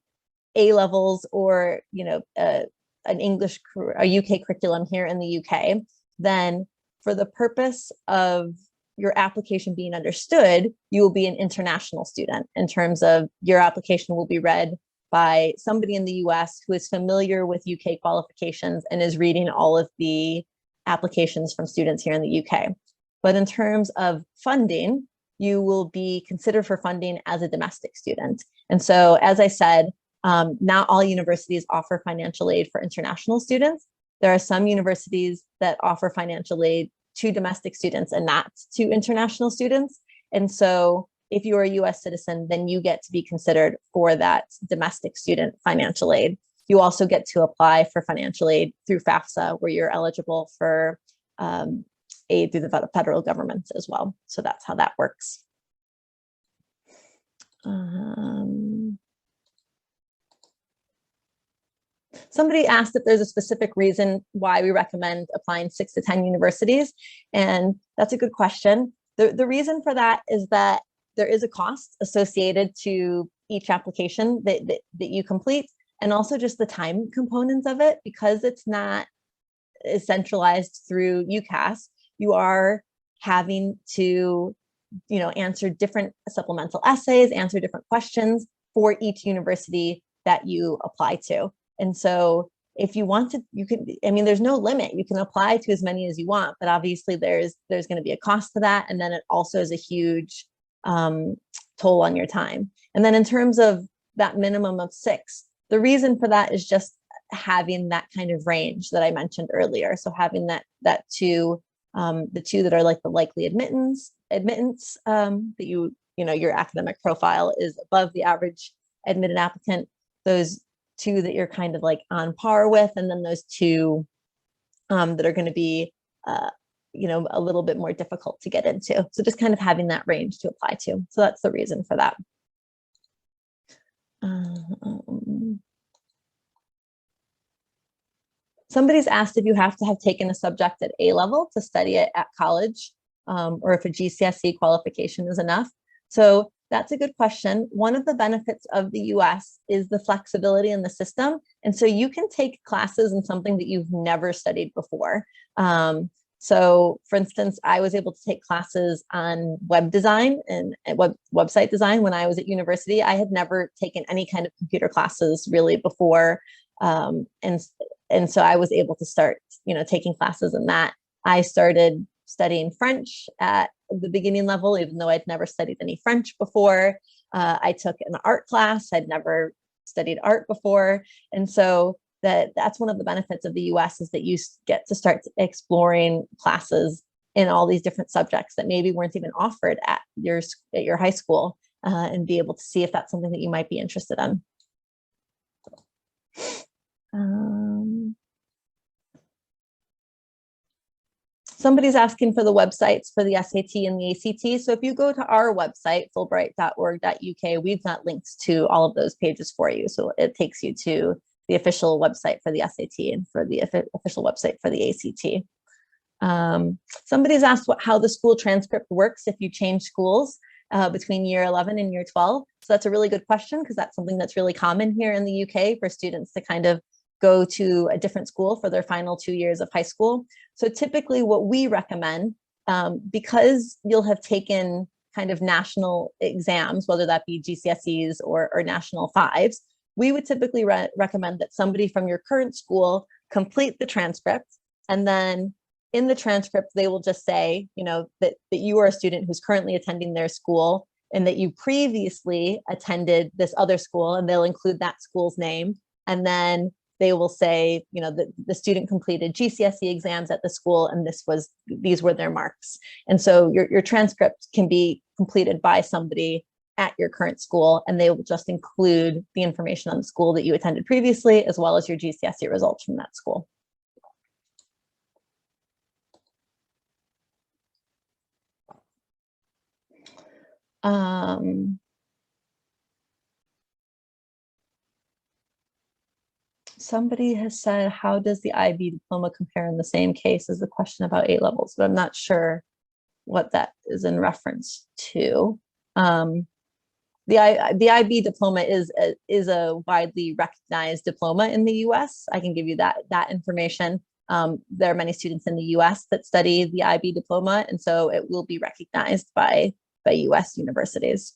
A levels or, a UK curriculum here in the UK, then for the purpose of your application being understood, you will be an international student in terms of your application will be read by somebody in the US who is familiar with UK qualifications and is reading all of the applications from students here in the UK. But in terms of funding, you will be considered for funding as a domestic student. And so, as I said, not all universities offer financial aid for international students. There are some universities that offer financial aid to domestic students and not to international students. And so if you're a US citizen, then you get to be considered for that domestic student financial aid. You also get to apply for financial aid through FAFSA, where you're eligible for aid through the federal government as well. So that's how that works. Somebody asked if there's a specific reason why we recommend applying 6 to 10 universities, and that's a good question. The reason for that is that there is a cost associated to each application that you complete, and also just the time components of it, because it's not centralized through UCAS. You are having to, answer different supplemental essays, answer different questions for each university that you apply to. And so if you want to, you can, there's no limit. You can apply to as many as you want, but obviously there's going to be a cost to that. And then it also is a huge toll on your time. And then in terms of that minimum of 6, the reason for that is just having that kind of range that I mentioned earlier. So having that the 2 that are like the likely admittance that your academic profile is above the average admitted applicant, those 2 that you're kind of like on par with, and then those 2 that are going to be a little bit more difficult to get into. So just kind of having that range to apply to. So that's the reason for that. Somebody's asked if you have to have taken a subject at A level to study it at college, or if a GCSE qualification is enough. So that's a good question. One of the benefits of the US is the flexibility in the system. And so you can take classes in something that you've never studied before. So for instance, I was able to take classes on web design and website design when I was at university. I had never taken any kind of computer classes really before. And so I was able to start, taking classes in that. I started studying French at the beginning level, even though I'd never studied any French before. I took an art class. I'd never studied art before. And so that's one of the benefits of the US is that you get to start exploring classes in all these different subjects that maybe weren't even offered at your high school, and be able to see if that's something that you might be interested in. Somebody's asking for the websites for the SAT and the ACT. So if you go to our website, fulbright.org.uk, we've got links to all of those pages for you. So it takes you to the official website for the SAT and for the official website for the ACT. Somebody's asked how the school transcript works if you change schools between year 11 and year 12. So that's a really good question, because that's something that's really common here in the UK for students to kind of go to a different school for their final 2 years of high school. So typically what we recommend, because you'll have taken kind of national exams, whether that be GCSEs or national 5s, we would typically recommend that somebody from your current school complete the transcript. And then in the transcript, they will just say, that you are a student who's currently attending their school and that you previously attended this other school, and they'll include that school's name. And then they will say, that the student completed GCSE exams at the school, and these were their marks. And so your transcript can be completed by somebody at your current school, and they will just include the information on the school that you attended previously, as well as your GCSE results from that school. Somebody has said, how does the IB diploma compare in the same case as the question about A levels? But I'm not sure what that is in reference to. The IB diploma is a widely recognized diploma in the US. I can give you that information. There are many students in the US that study the IB diploma, and so it will be recognized by US universities.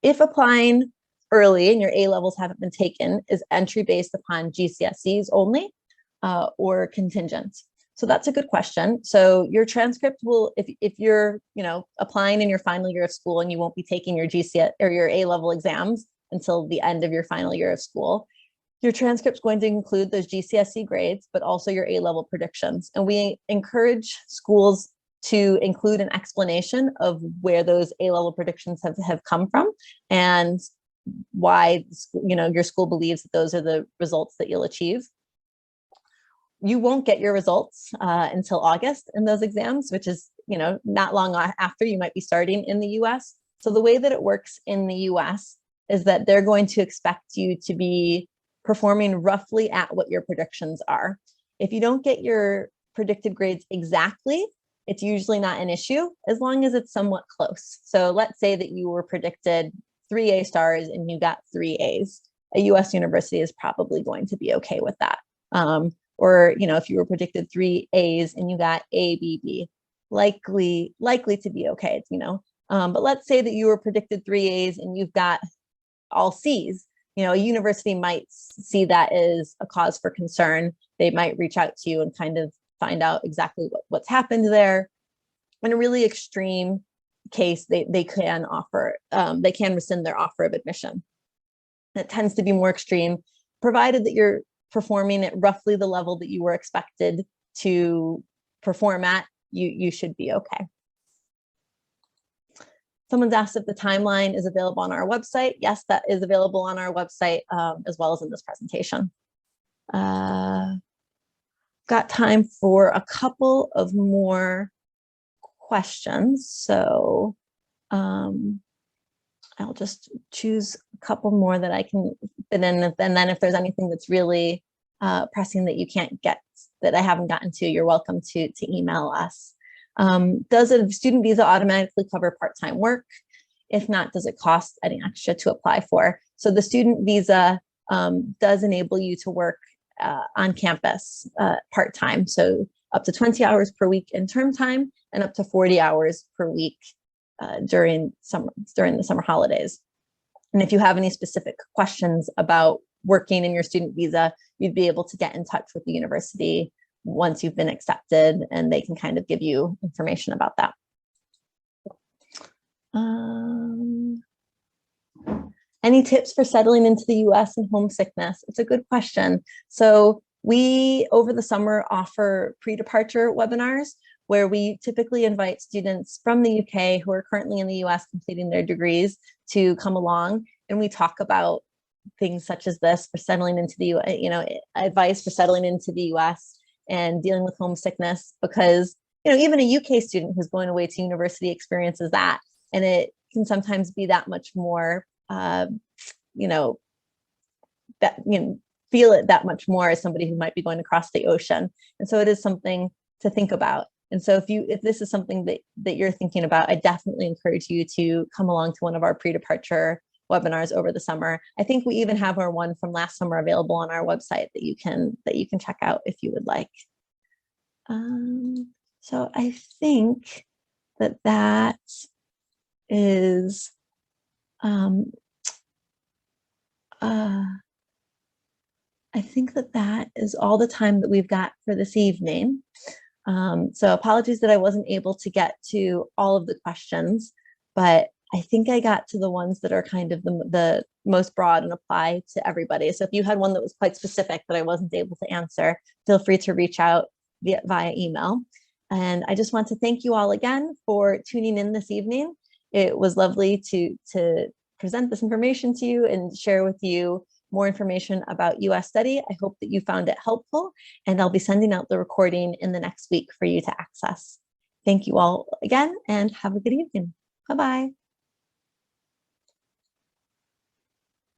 If applying early and your A levels haven't been taken, is entry based upon GCSEs only. or contingent? So that's a good question. So your transcript will, if you're, applying in your final year of school and you won't be taking your GCSE or your A-level exams until the end of your final year of school, your transcript's going to include those GCSE grades, but also your A-level predictions. And we encourage schools to include an explanation of where those A-level predictions have come from and why, your school believes that those are the results that you'll achieve. You won't get your results until August in those exams, which is, not long after you might be starting in the US. So the way that it works in the US is that they're going to expect you to be performing roughly at what your predictions are. If you don't get your predicted grades exactly, it's usually not an issue as long as it's somewhat close. So let's say that you were predicted 3 A stars and you got 3 A's. A US university is probably going to be okay with that. Or, if you were predicted 3 A's and you got A, B, B, likely to be okay, but let's say that you were predicted 3 A's and you've got all C's. A university might see that as a cause for concern. They might reach out to you and kind of find out exactly what's happened there. In a really extreme case, they can rescind their offer of admission. It tends to be more extreme, provided that you're performing at roughly the level that you were expected to perform at, you should be okay. Someone's asked if the timeline is available on our website. Yes, that is available on our website as well as in this presentation. Got time for a couple of more questions. So I'll just choose a couple more that I can fit in. And then if there's anything that's really pressing that you can't get, that I haven't gotten to, you're welcome to email us. Does a student visa automatically cover part-time work? If not, does it cost any extra to apply for? So the student visa does enable you to work on campus part-time. So up to 20 hours per week in term time and up to 40 hours per week during the summer holidays. And if you have any specific questions about working in your student visa, you'd be able to get in touch with the university once you've been accepted, and they can kind of give you information about that. Any tips for settling into the US and homesickness? It's a good question. So we, over the summer, offer pre-departure webinars where we typically invite students from the UK who are currently in the US completing their degrees to come along, and we talk about things such as this for settling into the US, advice for settling into the US and dealing with homesickness, because even a UK student who's going away to university experiences that, and it can sometimes be that much more feel it that much more as somebody who might be going across the ocean. And so it is something to think about. And so if this is something that you're thinking about, I definitely encourage you to come along to one of our pre-departure webinars over the summer. I think we even have our one from last summer available on our website that you can check out if you would like. So I that is I think that is all the time that we've got for this evening. So apologies that I wasn't able to get to all of the questions, but I think I got to the ones that are kind of the most broad and apply to everybody. So if you had one that was quite specific that I wasn't able to answer, feel free to reach out via email. And I just want to thank you all again for tuning in this evening. It was lovely to present this information to you and share with you more information about US study. I hope that you found it helpful, and I'll be sending out the recording in the next week for you to access. Thank you all again, and have a good evening. Bye-bye.